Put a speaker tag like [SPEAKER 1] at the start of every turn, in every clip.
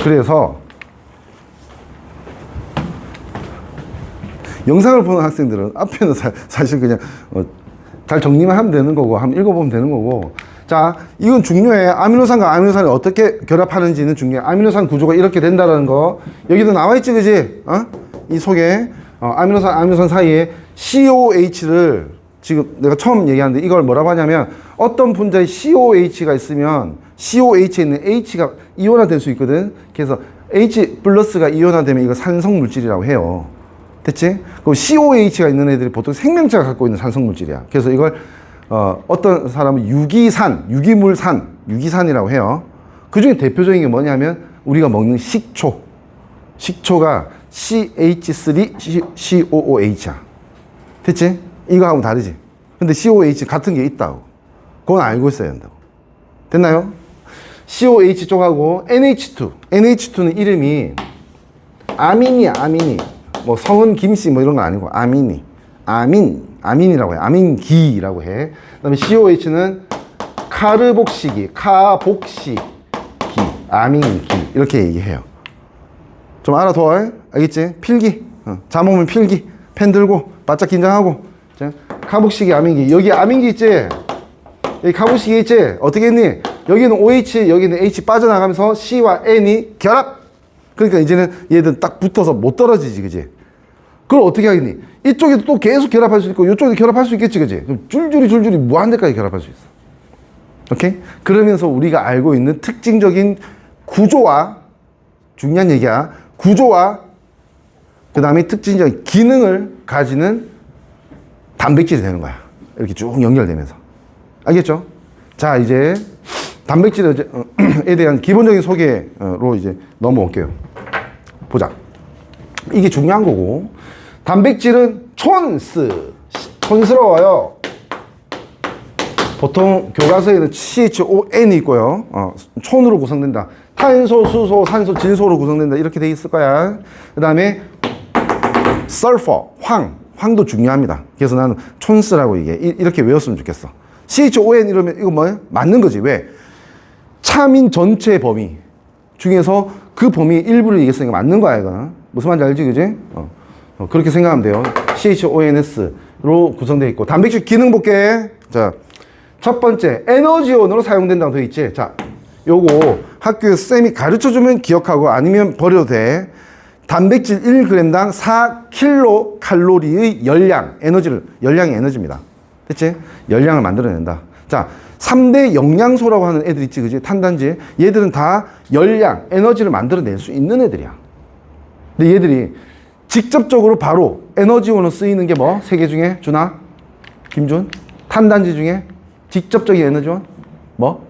[SPEAKER 1] 그래서 영상을 보는 학생들은 앞에는 사실 그냥 잘 정리만 하면 되는 거고 한번 읽어보면 되는 거고. 자, 이건 중요해. 아미노산과 아미노산이 어떻게 결합하는지는 중요해. 아미노산 구조가 이렇게 된다는 거 여기도 나와있지, 그지? 이 속에 아미노산 사이에 COH를 지금 내가 처음 얘기하는데 이걸 뭐라고 하냐면 어떤 분자에 COH가 있으면 COH에 있는 H가 이온화될 수 있거든. 그래서 H 플러스가 이온화되면 이거 산성 물질이라고 해요. 됐지? 그럼 COH가 있는 애들이 보통 생명체가 갖고 있는 산성 물질이야. 그래서 이걸 어떤 사람은 유기산이라고 해요. 그 중에 대표적인 게 뭐냐면 우리가 먹는 식초. 식초가 CH3COOH야. 됐지? 이거하고 다르지? 근데 COH 같은 게 있다고. 그건 알고 있어야 된다고. 됐나요? COH 쪽하고 NH2. NH2는 이름이 아민이야, 아민이. 뭐 성은 김씨 뭐 이런 거 아니고 아민이라고 해. 아민기라고 해. 그다음에 COH는 카르복시기, 아민기 이렇게 얘기해요. 좀 알아둬. 알겠지? 필기. 잠오면 필기. 펜 들고 바짝 긴장하고. 자, 카복시기, 아민기. 여기 아민기 있지? 여기 카복시기 있지? 어떻게 했니? 여기는 OH, 여기는 H 빠져나가면서 C와 N이 결합. 그러니까 이제는 얘들 딱 붙어서 못 떨어지지, 그지? 그걸 어떻게 하겠니? 이쪽에도 또 계속 결합할 수 있고, 이쪽에도 결합할 수 있겠지, 그지? 그럼 줄줄이 무한대까지 결합할 수 있어. 오케이? 그러면서 우리가 알고 있는 특징적인 구조와, 중요한 얘기야. 구조와, 그 다음에 특징적인 기능을 가지는 단백질이 되는 거야. 이렇게 쭉 연결되면서. 알겠죠? 자, 이제 단백질에 대한 기본적인 소개로 이제 넘어올게요. 보자. 이게 중요한 거고. 단백질은 촌스러워요. 보통 교과서에는 CHON이 있고요. 촌으로 구성된다. 탄소, 수소, 산소, 질소로 구성된다. 이렇게 돼 있을 거야. 그 다음에 sulfur, 황도 중요합니다. 그래서 나는 촌스라고 이렇게 외웠으면 좋겠어. CHON 이러면 이거 뭐예요? 맞는 거지. 왜? 차민 전체 범위 중에서 그 범위 일부를 얘기했으니까 맞는 거야, 이거는. 무슨 말인지 알지, 그지? 그렇게 생각하면 돼요. CHONS로 구성되어 있고. 단백질 기능 볼게. 자, 첫 번째, 에너지원으로 사용된다고 되어 있지. 자, 요거 학교에서 쌤이 가르쳐주면 기억하고 아니면 버려도 돼. 단백질 1g당 4kcal의 열량이 에너지입니다. 됐지? 열량을 만들어낸다. 자, 3대 영양소라고 하는 애들 있지, 그지? 탄단지. 얘들은 다 열량, 에너지를 만들어낼 수 있는 애들이야. 근데 얘들이 직접적으로 바로 에너지원으로 쓰이는 게 뭐? 세 개 중에? 준아? 김준? 탄단지 중에? 직접적인 에너지원? 뭐?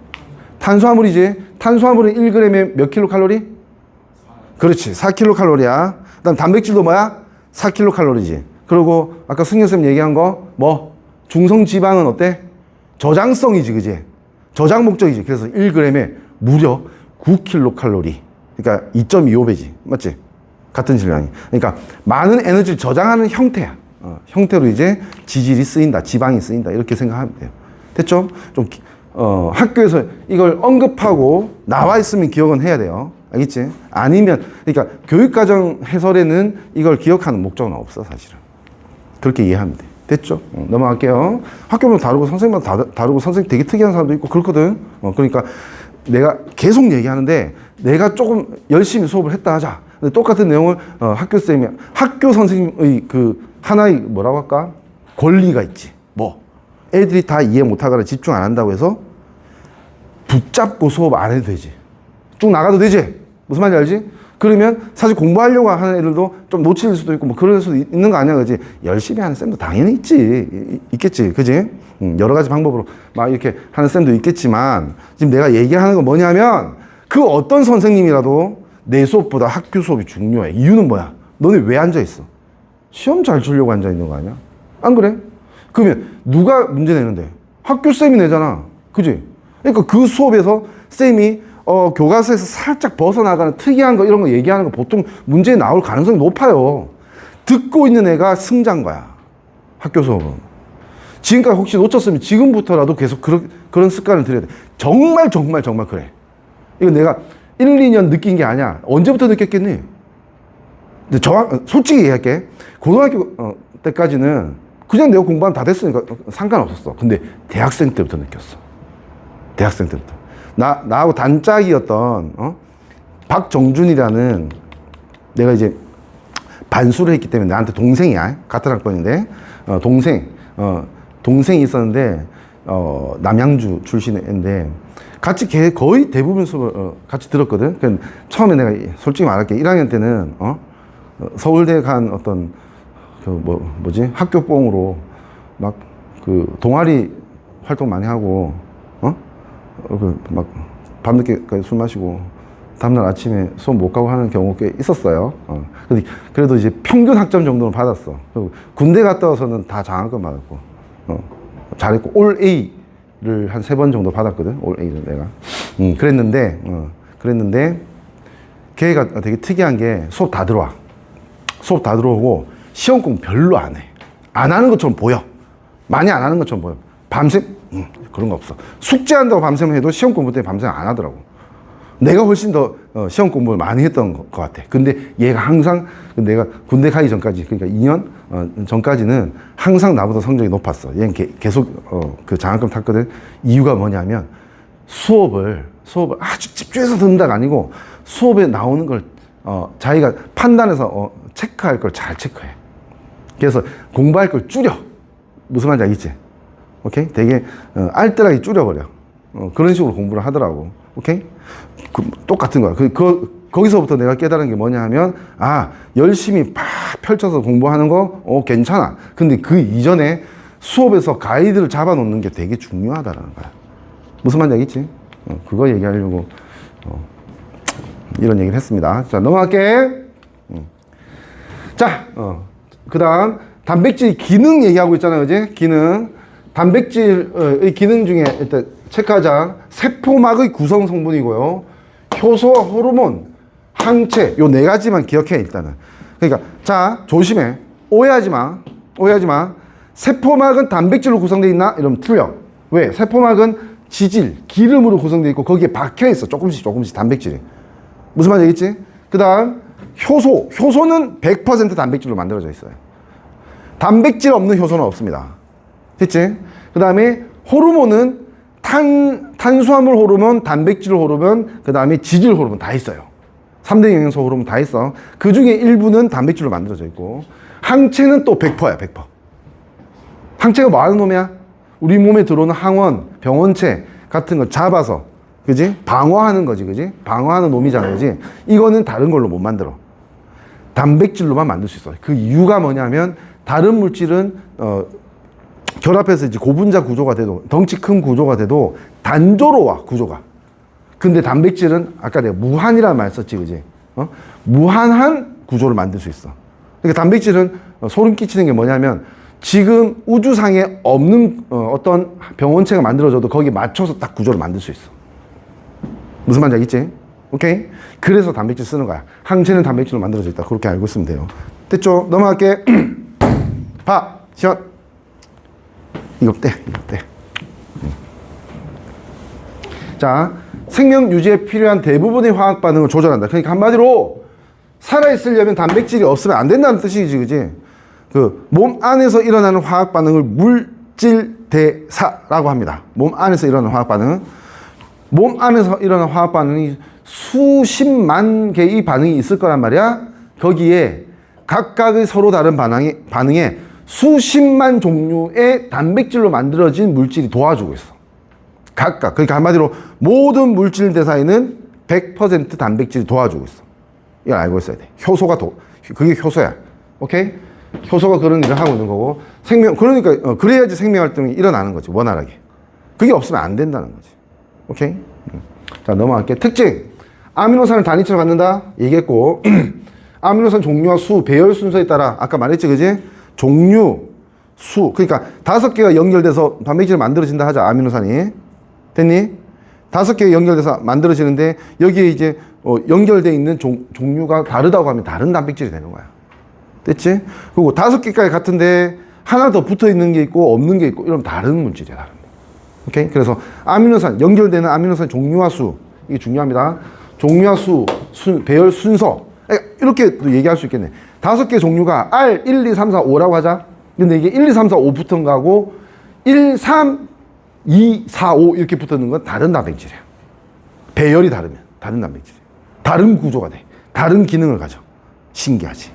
[SPEAKER 1] 탄수화물이지. 탄수화물은 1g에 몇 킬로칼로리? 그렇지. 4킬로칼로리야. 그 다음 단백질도 뭐야? 4킬로칼로리지. 그리고 아까 승현쌤 얘기한 거 뭐? 중성지방은 어때? 저장성이지, 그지? 저장 목적이지. 그래서 1g에 무려 9킬로칼로리. 그러니까 2.25배지. 맞지? 같은 질량이. 그러니까 많은 에너지를 저장하는 형태야. 형태로 이제 지질이 쓰인다. 지방이 쓰인다. 이렇게 생각하면 돼요. 됐죠? 좀, 학교에서 이걸 언급하고 나와 있으면 기억은 해야 돼요. 알겠지? 아니면, 그러니까 교육과정 해설에는 이걸 기억하는 목적은 없어, 사실은. 그렇게 이해하면 돼. 됐죠? 넘어갈게요. 학교마다 다르고 선생님마다 다르고 선생님 되게 특이한 사람도 있고 그렇거든. 그러니까 내가 계속 얘기하는데 내가 조금 열심히 수업을 했다 하자. 근데 똑같은 내용을 학교쌤이 학교 선생님의 그 하나의 뭐라고 할까? 권리가 있지. 뭐? 애들이 다 이해 못하거나 집중 안 한다고 해서 붙잡고 수업 안 해도 되지. 쭉 나가도 되지. 무슨 말인지 알지? 그러면 사실 공부하려고 하는 애들도 좀 놓칠 수도 있고 뭐 그럴 수도 있는 거 아니야, 그지? 열심히 하는 쌤도 당연히 있겠지, 그지? 여러 가지 방법으로 막 이렇게 하는 쌤도 있겠지만 지금 내가 얘기하는 건 뭐냐면 그 어떤 선생님이라도 내 수업보다 학교 수업이 중요해. 이유는 뭐야? 너네 왜 앉아있어? 시험 잘 치려고 앉아있는 거 아니야? 안 그래? 그러면 누가 문제 내는데? 학교 쌤이 내잖아, 그지? 그러니까 그 수업에서 쌤이 교과서에서 살짝 벗어나가는 특이한 거 이런 거 얘기하는 거 보통 문제에 나올 가능성이 높아요. 듣고 있는 애가 승자인 거야. 학교 수업은. 지금까지 혹시 놓쳤으면 지금부터라도 계속 그런 습관을 들여야 돼. 정말 그래. 이거 내가 1, 2년 느낀 게 아니야. 언제부터 느꼈겠니? 근데 솔직히 얘기할게. 고등학교 때까지는 그냥 내가 공부하면 다 됐으니까 상관없었어. 근데 대학생 때부터 느꼈어. 대학생 때부터. 나하고 단짝이었던, 박정준이라는 내가 이제 반수를 했기 때문에 나한테 동생이야. 같은 학번인데, 동생이 있었는데, 남양주 출신인데, 같이 거의 대부분 수업을 같이 들었거든. 처음에 내가 솔직히 말할게. 1학년 때는, 서울대 간 어떤, 학교뽕으로 막 동아리 활동 많이 하고, 밤늦게까지 술 마시고, 다음날 아침에 수업 못 가고 하는 경우가 꽤 있었어요. 근데 그래도 이제 평균 학점 정도는 받았어. 군대 갔다 와서는 다 장학금 받았고, 잘했고, 올 A를 한 3번 정도 받았거든. 올 A를 내가. 그랬는데, 걔가 되게 특이한 게 수업 다 들어와. 수업 다 들어오고, 시험 공부 별로 안 해. 안 하는 것처럼 보여. 많이 안 하는 것처럼 보여. 밤새, 그런 거 없어. 숙제한다고 밤새면 해도 시험 공부 때 밤새 안 하더라고. 내가 훨씬 더 시험 공부를 많이 했던 것 같아. 근데 얘가 항상 내가 군대 가기 전까지, 그러니까 2년 전까지는 항상 나보다 성적이 높았어. 얘는 계속 그 장학금 탔거든. 이유가 뭐냐면 수업을 아주 집중해서 듣는다가 아니고 수업에 나오는 걸 자기가 판단해서 체크할 걸 잘 체크해. 그래서 공부할 걸 줄여. 무슨 말인지 알겠지? 오케이? 되게 알뜰하게 줄여버려. 그런 식으로 공부를 하더라고. 오케이? 똑같은 거야. 거기서부터 내가 깨달은 게 뭐냐 하면, 열심히 팍 펼쳐서 공부하는 거, 괜찮아. 근데 그 이전에 수업에서 가이드를 잡아놓는 게 되게 중요하다는 거야. 무슨 말인지 알겠지? 그거 얘기하려고, 이런 얘기를 했습니다. 자, 넘어갈게. 자, 그 다음, 단백질 기능 얘기하고 있잖아요. 그지? 기능. 단백질의 기능 중에 일단 체크하자. 세포막의 구성 성분이고요. 효소와 호르몬, 항체, 요 4가지만 기억해, 일단은. 그러니까, 자, 조심해. 오해하지 마. 세포막은 단백질로 구성되어 있나? 이러면 틀려. 왜? 세포막은 지질, 기름으로 구성되어 있고, 거기에 박혀 있어. 조금씩 단백질이. 무슨 말인지 알겠지? 그 다음, 효소는 100% 단백질로 만들어져 있어요. 단백질 없는 효소는 없습니다. 됐지? 그 다음에 호르몬은 탄수화물 호르몬, 단백질 호르몬, 그 다음에 지질 호르몬 다 있어요. 3대 영양소 호르몬 다 있어. 그 중에 일부는 단백질로 만들어져 있고, 항체는 또 100%야, 100%. 항체가 뭐 하는 놈이야? 우리 몸에 들어오는 항원, 병원체 같은 거 잡아서, 그지? 방어하는 거지, 그지? 방어하는 놈이잖아, 그지? 이거는 다른 걸로 못 만들어. 단백질로만 만들 수 있어. 그 이유가 뭐냐면, 다른 물질은, 결합해서 이제 고분자 구조가 돼도, 덩치 큰 구조가 돼도 단조로 와, 구조가. 근데 단백질은 아까 내가 무한이라는 말 썼지, 그지? 무한한 구조를 만들 수 있어. 그러니까 단백질은 소름 끼치는 게 뭐냐면, 지금 우주상에 없는 어떤 병원체가 만들어져도 거기에 맞춰서 딱 구조를 만들 수 있어. 무슨 말인지 알겠지? 오케이? 그래서 단백질 쓰는 거야. 항체는 단백질로 만들어져 있다. 그렇게 알고 있으면 돼요. 됐죠? 넘어갈게. 봐, 시원. 이거 떼. 자, 생명 유지에 필요한 대부분의 화학 반응을 조절한다. 그러니까 한마디로 살아있으려면 단백질이 없으면 안 된다는 뜻이지, 그지? 그 몸 안에서 일어나는 화학 반응을 물질 대사라고 합니다. 몸 안에서 일어나는 화학 반응. 몸 안에서 일어나는 화학 반응이 수십만 개의 반응이 있을 거란 말이야. 거기에 각각의 서로 다른 반응에 수십만 종류의 단백질로 만들어진 물질이 도와주고 있어. 각각. 그러니까 한마디로 모든 물질 대사에는 100% 단백질이 도와주고 있어. 이걸 알고 있어야 돼. 그게 효소야. 오케이? 효소가 그런 일을 하고 있는 거고, 그러니까, 그래야지 생명 활동이 일어나는 거지, 원활하게. 그게 없으면 안 된다는 거지. 오케이? 자, 넘어갈게. 특징. 아미노산을 단위치로 갖는다? 얘기했고, 아미노산 종류와 수, 배열 순서에 따라, 아까 말했지, 그지? 종류, 수. 그러니까 5개가 연결돼서 단백질이 만들어진다 하자, 아미노산이. 됐니? 5개가 연결돼서 만들어지는데, 여기에 이제, 연결되어 있는 종류가 다르다고 하면 다른 단백질이 되는 거야. 됐지? 그리고 5개까지 같은데 하나 더 붙어 있는 게 있고 없는 게 있고 이러면 다른 물질이야, 다른 거. 오케이? 그래서 아미노산, 연결되는 아미노산 종류와 수, 이게 중요합니다. 종류와 배열 순서. 이렇게 또 얘기할 수 있겠네. 5개 종류가 R 1, 2, 3, 4, 5라고 하자. 근데 이게 1, 2, 3, 4, 5 붙은 거하고 1, 3, 2, 4, 5 이렇게 붙는 건 다른 단백질이야. 배열이 다르면 다른 단백질이야. 다른 구조가 돼. 다른 기능을 가져. 신기하지.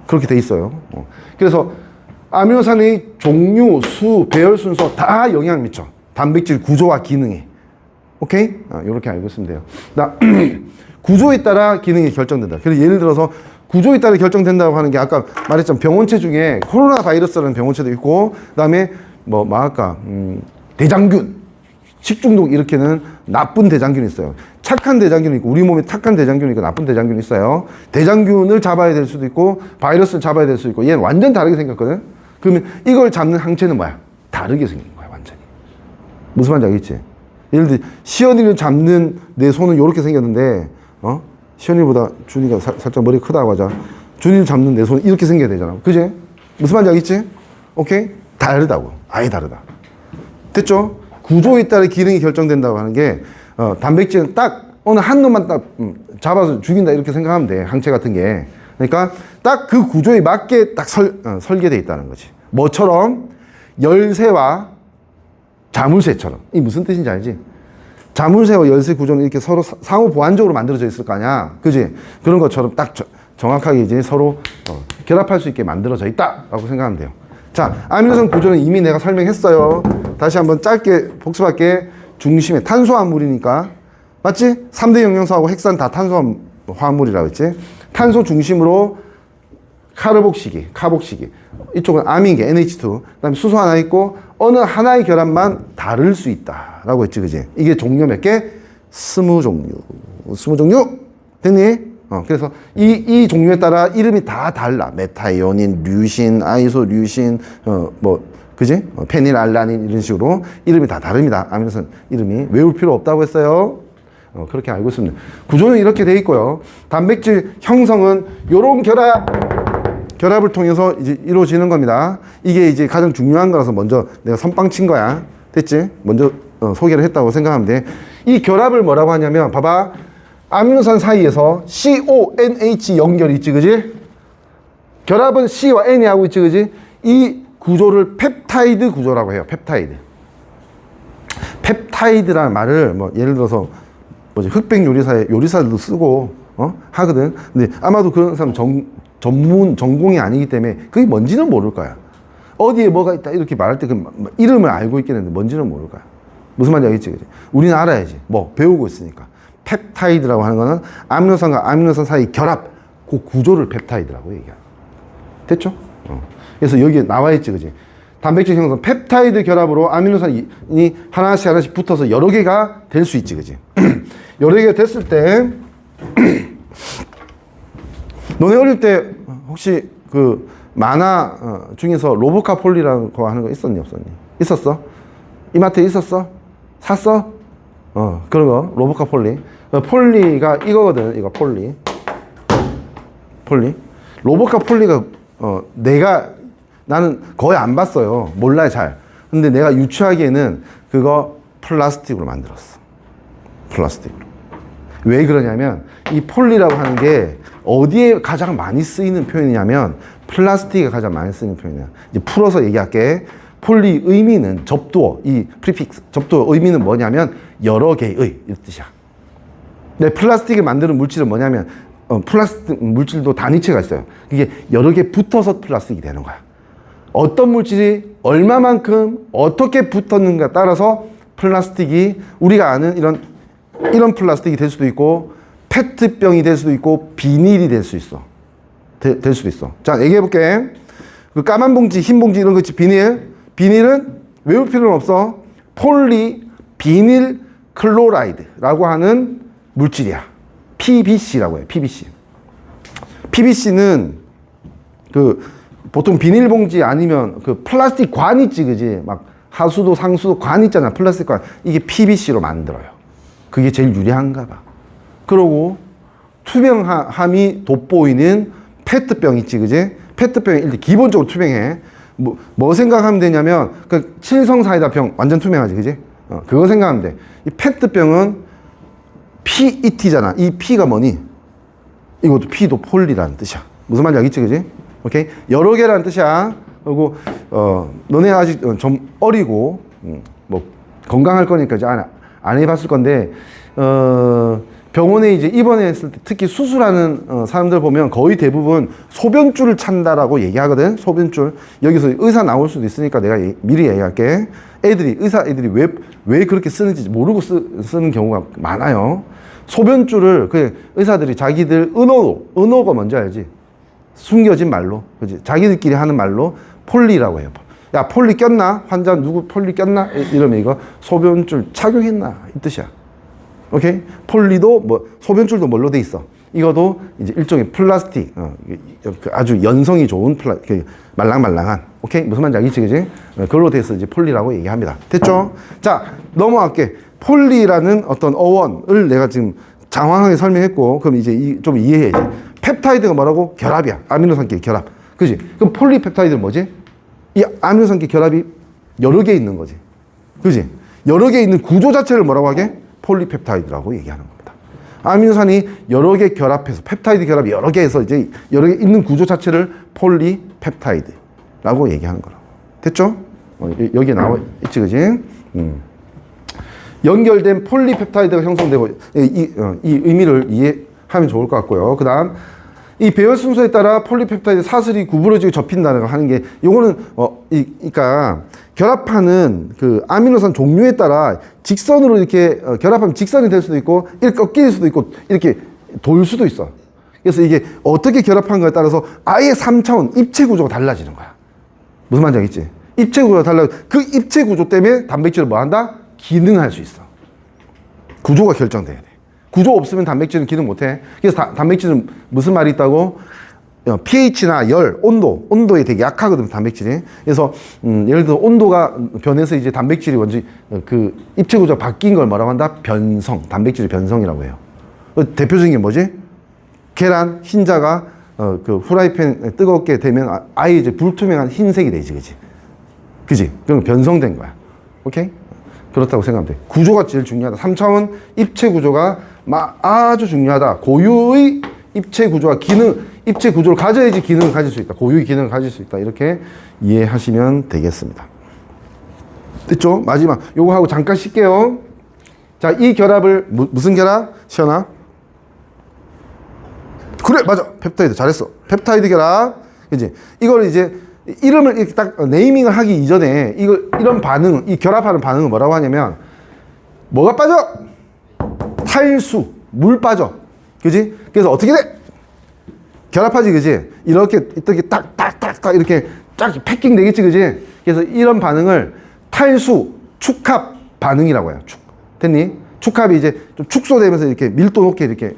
[SPEAKER 1] 그렇게 돼 있어요. 그래서 아미노산의 종류, 수, 배열 순서 다 영향을 미쳐. 단백질 구조와 기능에. 오케이? 이렇게 알고 있으면 돼요. 구조에 따라 기능이 결정된다. 그래서 예를 들어서 구조에 따라 결정된다고 하는 게 아까 말했잖아. 병원체 중에 코로나 바이러스라는 병원체도 있고, 그 다음에 대장균, 식중독 일으키는 나쁜 대장균이 있어요. 착한 대장균이 있고, 우리 몸에 착한 대장균이 있고 나쁜 대장균이 있어요. 대장균을 잡아야 될 수도 있고 바이러스를 잡아야 될 수도 있고, 얘는 완전 다르게 생겼거든. 그러면 이걸 잡는 항체는 뭐야? 다르게 생긴 거야, 완전히. 무슨 말인지 알겠지? 예를 들어 시연이를 잡는 내 손은 이렇게 생겼는데, 시연이보다 준이가 살짝 머리 크다고 하자. 준이를 잡는 내 손은 이렇게 생겨야 되잖아. 그지? 무슨 말인지 알겠지? 오케이? 다르다고. 아예 다르다. 됐죠? 구조에 따라 기능이 결정된다고 하는 게, 단백질은 딱 어느 한 놈만 딱 잡아서 죽인다 이렇게 생각하면 돼. 항체 같은 게. 그러니까 딱 그 구조에 맞게 딱 설계되어 있다는 거지. 뭐처럼? 열쇠와 자물쇠처럼. 이 무슨 뜻인지 알지? 자물쇠와 열쇠 구조는 이렇게 서로 상호 보완적으로 만들어져 있을 거 아니야. 그지? 그런 것처럼 딱 정확하게 이제 서로 결합할 수 있게 만들어져 있다라고 생각하면 돼요. 자, 아미노산 구조는 이미 내가 설명했어요. 다시 한번 짧게 복습할게. 중심에 탄수화물이니까. 맞지? 3대 영양소하고 핵산 다 탄수화물이라고 했지? 탄소 중심으로 카복시기. 이쪽은 암인 게 NH2. 그 다음에 수소 하나 있고, 어느 하나의 결합만 다를 수 있다라고 했지, 그지? 이게 종류 몇 개? 20종류. 20종류? 됐니? 그래서 이 종류에 따라 이름이 다 달라. 메타이오닌, 류신, 아이소류신, 그지? 페닐알라닌 이런 식으로 이름이 다 다릅니다. 아미노산 이름이. 외울 필요 없다고 했어요. 그렇게 알고 있습니다. 구조는 이렇게 돼 있고요. 단백질 형성은 요런 결합을 통해서 이제 이루어지는 겁니다. 이게 이제 가장 중요한 거라서 먼저 내가 선빵 친 거야. 됐지? 먼저 소개를 했다고 생각하면 돼. 이 결합을 뭐라고 하냐면, 봐봐. 아미노산 사이에서 CONH 연결이 있지, 그지? 결합은 C와 N이 하고 있지, 그지? 이 구조를 펩타이드 구조라고 해요. 펩타이드. 펩타이드라는 말을 예를 들어서 흑백 요리사들도 쓰고 하거든. 근데 아마도 그런 사람 전공이 아니기 때문에 그게 뭔지는 모를 거야. 어디에 뭐가 있다 이렇게 말할 때 그 이름을 알고 있겠는데 뭔지는 모를 거야. 무슨 말인지 알겠지, 그지? 우리는 알아야지. 배우고 있으니까. 펩타이드라고 하는 거는 아미노산과 아미노산 사이 결합, 그 구조를 펩타이드라고 얘기해요. 됐죠? 그래서 여기에 나와 있지, 그지? 단백질 형성, 펩타이드 결합으로 아미노산이 하나씩 붙어서 여러 개가 될 수 있지, 그지? 여러 개가 됐을 때, 너네 어릴 때 혹시 그 만화 중에서 로보카폴리라고 하는 거 있었니, 없었니? 있었어? 이마트에 있었어? 샀어? 그런 거, 로보카폴리. 폴리가 이거거든, 이거 폴리. 로보카폴리가, 나는 거의 안 봤어요. 몰라요, 잘. 근데 내가 유추하기에는 그거 플라스틱으로 만들었어. 플라스틱으로. 왜 그러냐면, 이 폴리라고 하는 게 어디에 가장 많이 쓰이는 표현이냐면, 플라스틱이 가장 많이 쓰이는 표현이야. 이제 풀어서 얘기할게. 폴리 의미는 접두어, 이 프리픽스, 접두어 의미는 뭐냐면, 여러 개의, 이 뜻이야. 근데 플라스틱을 만드는 물질은 뭐냐면, 플라스틱 물질도 단위체가 있어요. 이게 여러 개 붙어서 플라스틱이 되는 거야. 어떤 물질이 얼마만큼 어떻게 붙었는가 따라서 플라스틱이 우리가 아는 이런 플라스틱이 될 수도 있고, 페트병이 될 수도 있고, 비닐이 될 수 있어. 될 수도 있어. 자, 얘기해 볼게. 그 까만 봉지, 흰 봉지 이런 거 있지, 비닐은 외울 필요는 없어. 폴리 비닐 클로라이드라고 하는 물질이야. PBC라고 해요. PBC는 그 보통 비닐봉지 아니면 그 플라스틱 관 있지, 그지? 막 하수도 상수도 관 있잖아. 플라스틱 관. 이게 PBC로 만들어요. 그게 제일 유리한가 봐. 그러고 투명함이 돋보이는 페트병 있지, 그지? 페트병이 일단 기본적으로 투명해. 뭐 생각하면 되냐면 그 칠성 사이다 병 완전 투명하지, 그지? 그거 생각하면 돼. 이 페트병은 PET잖아. 이 P가 뭐니? 이것도 P도 폴리라는 뜻이야. 무슨 말인지 알겠지, 그지? 오케이? 여러 개라는 뜻이야. 그리고, 너네 아직 좀 어리고, 뭐, 건강할 거니까 이제 안 해봤을 건데, 병원에 이제 입원했을 때 특히 수술하는 사람들 보면 거의 대부분 소변줄을 찬다라고 얘기하거든. 소변줄. 여기서 의사 나올 수도 있으니까 내가 미리 얘기할게. 의사 애들이 왜 그렇게 쓰는지 모르고 쓰는 경우가 많아요. 소변줄을 의사들이 자기들 은어가 뭔지 알지? 숨겨진 말로. 그지? 자기들끼리 하는 말로 폴리라고 해요. 야, 폴리 꼈나? 환자 누구 폴리 꼈나? 이러면 이거 소변줄 착용했나? 이 뜻이야. 오케이? 폴리도 소변줄도 뭘로 돼 있어? 이것도 이제 일종의 플라스틱, 아주 연성이 좋은 말랑말랑한, 오케이? 무슨 말인지 알겠지, 그지? 그걸로 돼서 이제 폴리라고 얘기합니다. 됐죠? 자, 넘어갈게. 폴리라는 어떤 어원을 내가 지금 장황하게 설명했고, 그럼 이제 좀 이해해야지. 펩타이드가 뭐라고? 결합이야. 아미노산끼리 결합. 그지? 그럼 폴리펩타이드는 뭐지? 이 아미노산끼리 결합이 여러 개 있는 거지. 그지? 여러 개 있는 구조 자체를 뭐라고 하게? 폴리펩타이드라고 얘기하는 겁니다. 아미노산이 여러 개 결합해서 펩타이드 결합이 여러 개 해서 이제 여러 개 있는 구조 자체를 폴리펩타이드라고 얘기하는 거라고. 됐죠? 여기에 나와 있지, 그지? 연결된 폴리펩타이드가 형성되고 이 의미를 이해하면 좋을 것 같고요. 그 다음 이 배열 순서에 따라 폴리펩타이드 사슬이 구부러지고 접힌다는 걸 하는 게 요거는 그러니까 결합하는 그 아미노산 종류에 따라 직선으로 이렇게 결합하면 직선이 될 수도 있고 이렇게 꺾일 수도 있고 이렇게 돌 수도 있어. 그래서 이게 어떻게 결합한 거에 따라서 아예 3차원 입체 구조가 달라지는 거야. 무슨 말인지 알겠지? 입체 구조가 달라. 그 입체 구조 때문에 단백질을 뭐 한다? 기능할 수 있어. 구조가 결정돼야 돼. 구조 없으면 단백질은 기능 못 해. 그래서 단백질은 무슨 말이 있다고? pH나 열, 온도에 되게 약하거든, 단백질이. 그래서, 예를 들어 온도가 변해서 이제 단백질이 먼저 그 입체 구조가 바뀐 걸 뭐라고 한다? 변성. 단백질의 변성이라고 해요. 대표적인 게 뭐지? 계란, 흰자가, 그 후라이팬 뜨겁게 되면 아예 이제 불투명한 흰색이 되지, 그지? 그럼 변성된 거야. 오케이? 그렇다고 생각하면 돼. 구조가 제일 중요하다. 3차원 입체 구조가 아주 중요하다. 고유의 입체 구조와 입체 구조를 가져야지 기능을 가질 수 있다. 고유의 기능을 가질 수 있다. 이렇게 이해하시면 되겠습니다. 됐죠? 마지막. 요거 하고 잠깐 쉴게요. 자, 이 결합을, 무슨 결합? 시연아? 그래, 맞아. 펩타이드. 잘했어. 펩타이드 결합. 그지? 이걸 이제, 이름을 이렇게 딱 네이밍을 하기 이전에 이런 반응, 이 결합하는 반응은 뭐라고 하냐면 뭐가 빠져? 탈수, 물 빠져. 그지? 그래서 어떻게 돼? 결합하지, 그지? 이렇게 딱딱딱딱 이렇게 쫙 패킹 되겠지, 그지? 그래서 이런 반응을 탈수, 축합 반응이라고 해요. 됐니? 축합이 이제 좀 축소되면서 이렇게 밀도 높게 이렇게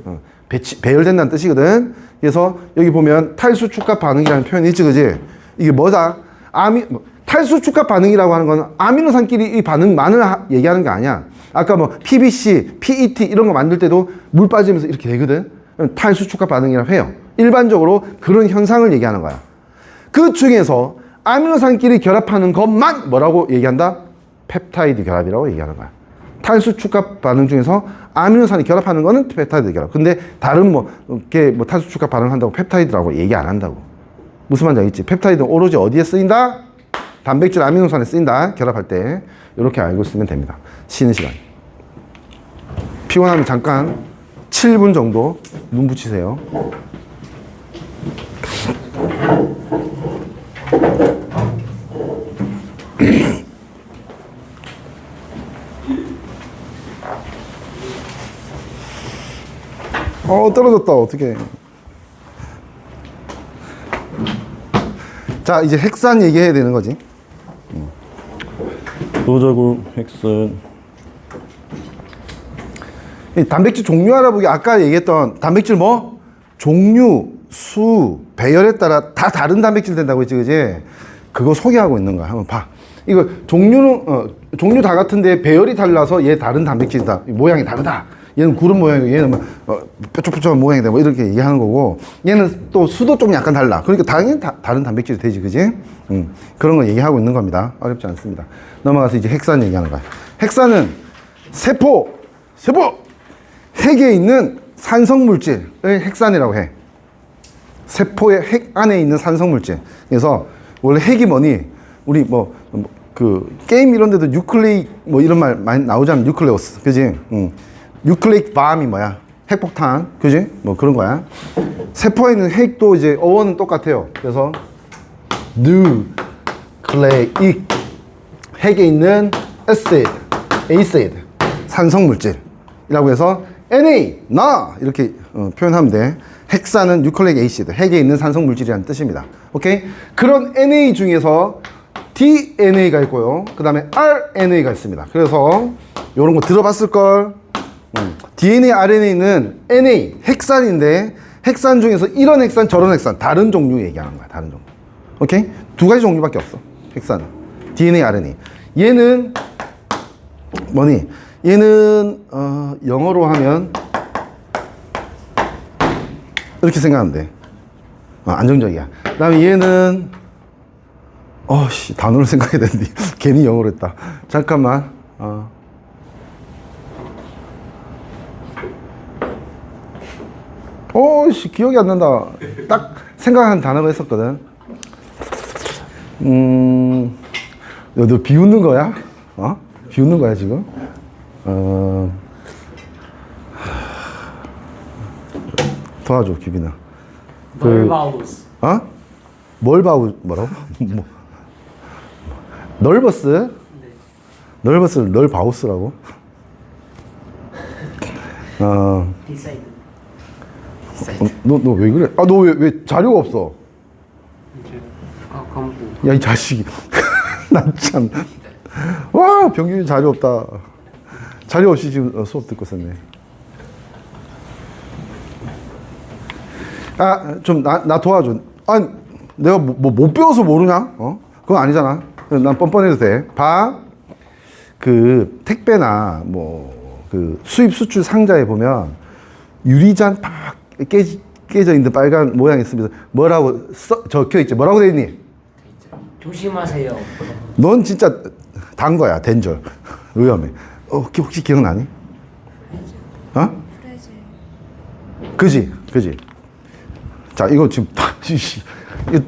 [SPEAKER 1] 배열된다는 뜻이거든. 그래서 여기 보면 탈수 축합 반응이라는 표현이 있지, 그지? 이게 뭐다? 탈수 축합 반응이라고 하는 건 아미노산끼리 이 반응만을 얘기하는 게 아니야. 아까 뭐 PBC, PET 이런 거 만들 때도 물 빠지면서 이렇게 되거든. 탈수 축합 반응이라고 해요. 일반적으로 그런 현상을 얘기하는 거야. 그 중에서 아미노산끼리 결합하는 것만 뭐라고 얘기한다? 펩타이드 결합이라고 얘기하는 거야. 탈수 축합 반응 중에서 아미노산이 결합하는 거는 펩타이드 결합. 근데 다른 탈수 축합 반응한다고 펩타이드라고 얘기 안 한다고. 무슨 말인지 알겠지? 펩타이드는 오로지 어디에 쓰인다? 단백질 아미노산에 쓰인다. 결합할 때. 이렇게 알고 있으면 됩니다. 쉬는 시간. 피곤하면 잠깐 7분 정도 눈 붙이세요. 떨어졌다. 어떡해. 자, 이제 핵산 얘기해야 되는 거지.
[SPEAKER 2] 도자구, 핵산.
[SPEAKER 1] 단백질 종류 알아보기 아까 얘기했던 단백질 뭐? 종류, 수, 배열에 따라 다 다른 단백질 된다고 했지, 그지? 그거 소개하고 있는 거야. 한번 봐. 이거 종류는, 종류 다 같은데 배열이 달라서 얘 다른 단백질이다. 모양이 다르다. 얘는 구름 모양이고 얘는 뾰족뾰족한 모양이다. 뭐 이렇게 얘기하는 거고 얘는 또 수도 좀 약간 달라. 그러니까 당연히 다른 단백질이 되지, 그지? 그런 거 얘기하고 있는 겁니다. 어렵지 않습니다. 넘어가서 이제 핵산 얘기하는 거야. 핵산은 세포, 핵에 있는 산성물질을 핵산이라고 해. 세포의 핵 안에 있는 산성물질. 그래서 원래 핵이 뭐니? 우리 그 게임 이런 데도 뉴클레이 뭐 이런 말 많이 나오잖아. 뉴클레오스. 그지? 뉴클레이크 밤이 뭐야? 핵폭탄. 그지? 뭐 그런 거야. 세포에 있는 핵도 이제 어원은 똑같아요. 그래서 뉴클레이크 핵에 있는 에이시드 산성물질이라고 해서 Na 나 이렇게 표현하면 돼. 핵산은 뉴클레이크 에이시드 핵에 있는 산성물질이라는 뜻입니다. 오케이? 그런 Na 중에서 DNA가 있고요. 그 다음에 RNA가 있습니다. 그래서 이런 거 들어봤을걸? DNA, RNA는 Na, 핵산인데 핵산 중에서 이런 핵산, 저런 핵산 다른 종류 얘기하는 거야. 다른 종류. 오케이? 두 가지 종류밖에 없어. 핵산은. DNA, RNA. 얘는 뭐니? 얘는 영어로 하면 이렇게 생각하면 돼. 안정적이야. 그 다음에 얘는 단어를 생각해야 되는데 괜히 영어로 했다. 잠깐만. 기억이 안 난다. 딱 생각한 단어가 있었거든. 너 비웃는 거야? 비웃는 거야 지금? 도와줘 규빈아.
[SPEAKER 3] 멀바우스.
[SPEAKER 1] 뭐라고? 널버스?
[SPEAKER 3] 네.
[SPEAKER 1] 널버스를 널바우스라고?
[SPEAKER 3] 디사이드.
[SPEAKER 1] 너 왜 그래? 너 왜 자료가 없어?
[SPEAKER 3] 이제 검고.
[SPEAKER 1] 야, 이 자식이. 난 참. 와, 병균이 자료 없다. 자료 없이 지금 수업 듣고 있었네. 좀 나 도와줘. 아니, 내가 못 배워서 모르냐? 그건 아니잖아. 난 뻔뻔해도 돼. 그 택배나 그 수입 수출 상자에 보면 유리잔 팍 깨져 있는 빨간 모양 있으면서 뭐라고 적혀 있지? 뭐라고 돼 있니?
[SPEAKER 3] 조심하세요.
[SPEAKER 1] 넌 진짜 단 거야. 덴절. 위험해. 혹시 기억나니? 프레질. 그지. 자, 이거 지금 이거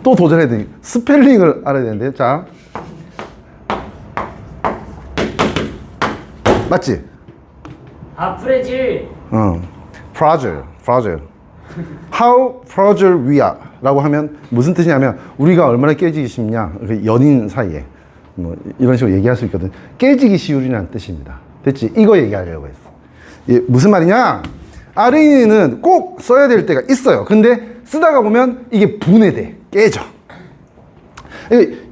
[SPEAKER 1] 또 도전해야 돼. 스펠링을 알아야 되는데. 자. 맞지?
[SPEAKER 3] 프레질.
[SPEAKER 1] fragile. How fragile we are 라고 하면 무슨 뜻이냐면 우리가 얼마나 깨지기 쉽냐. 연인 사이에. 이런 식으로 얘기할 수 있거든. 깨지기 쉬우리라는 뜻입니다. 됐지? 이거 얘기하려고 했어. 무슨 말이냐? RNA는 꼭 써야 될 때가 있어요. 근데 쓰다가 보면 이게 분해돼. 깨져.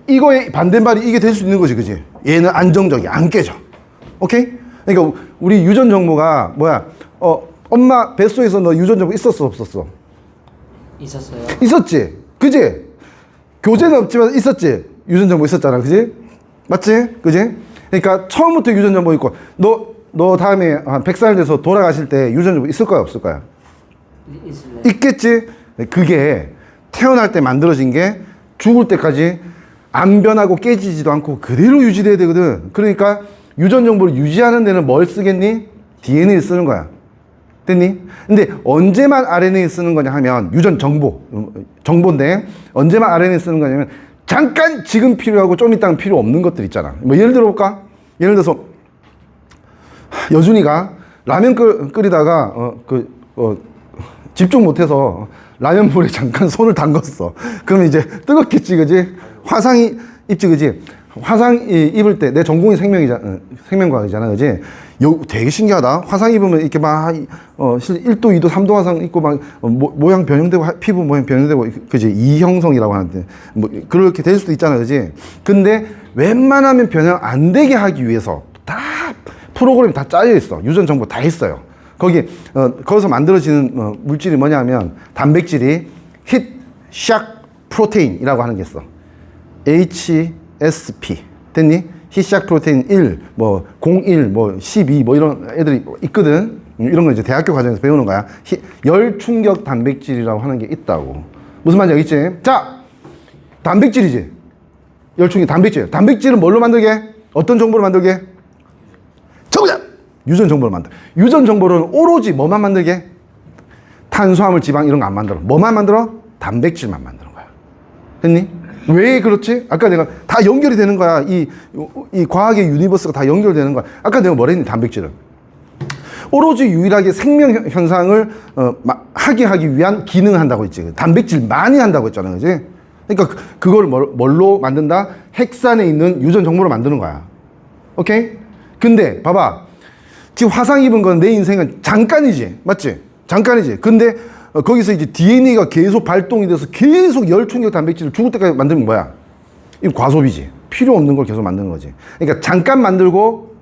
[SPEAKER 1] 이거의 반대말이 이게 될 수 있는 거지. 그지? 얘는 안정적이야. 안 깨져. 오케이? 그러니까 우리 유전 정보가 뭐야? 엄마 뱃속에서 너 유전 정보 있었어, 없었어?
[SPEAKER 3] 있었어요.
[SPEAKER 1] 있었지? 그지? 교재는 없지만 있었지? 유전 정보 있었잖아. 그지? 맞지? 그지? 그러니까 처음부터 유전 정보 있고 너 다음에 한 100살 돼서 돌아가실 때 유전 정보 있을 거야, 없을 거야?
[SPEAKER 3] 있을래요.
[SPEAKER 1] 있겠지? 그게 태어날 때 만들어진 게 죽을 때까지 안 변하고 깨지지도 않고 그대로 유지돼야 되거든. 그러니까 유전 정보를 유지하는 데는 뭘 쓰겠니? DNA를 쓰는 거야. 됐니? 근데 언제만 RNA 쓰는 거냐 하면 유전 정보인데 언제만 RNA 쓰는 거냐면 잠깐 지금 필요하고 좀 이따는 필요 없는 것들 있잖아. 예를 들어 볼까? 예를 들어서 여준이가 라면 끓이다가 집중 못해서 라면 물에 잠깐 손을 담갔어. 그러면 이제 뜨겁겠지, 그지? 화상이 입지, 그지? 화상 입을 때 내 전공이 생명과학이잖아, 그지? 되게 신기하다. 화상 입으면 이렇게 막 1도, 2도, 3도 화상 입고 막 모양 변형되고 피부 모양 변형되고, 그지? 이형성이라고 하는데 그렇게 될 수도 있잖아, 그지? 근데 웬만하면 변형 안 되게 하기 위해서 다 프로그램이 다 짜여 있어. 유전 정보 다 있어요. 거기서 만들어지는 물질이 뭐냐면 단백질이 히트 샥 프로테인이라고 하는 게 있어. HSP. 됐니? 히샥 프로테인 1, 01, 12, 이런 애들이 있거든. 이런 거 이제 대학교 과정에서 배우는 거야. 열충격 단백질이라고 하는 게 있다고. 무슨 말인지 알겠지? 자, 단백질이지. 열충격 단백질. 단백질은 뭘로 만들게? 어떤 정보로 만들게? 정답! 유전 정보를 만들어. 유전 정보는 오로지 뭐만 만들게? 탄수화물, 지방 이런 거 안 만들어. 뭐만 만들어? 단백질만 만드는 거야. 됐니? 왜 그렇지? 아까 내가 다 연결이 되는 거야. 이 과학의 유니버스가 다 연결되는 거야. 아까 내가 뭐라 했니? 단백질은. 오로지 유일하게 생명 현상을 하기 위한 기능을 한다고 했지. 단백질 많이 한다고 했잖아. 그지? 그러니까 그걸 뭘로 만든다? 핵산에 있는 유전 정보로 만드는 거야. 오케이? 근데 봐봐. 지금 화상 입은 건 내 인생은 잠깐이지. 맞지? 잠깐이지. 근데 거기서 이제 DNA가 계속 발동이 돼서 계속 열충격 단백질을 죽을 때까지 만들면 뭐야? 이거 과소비지. 필요 없는 걸 계속 만드는 거지. 그러니까 잠깐 만들고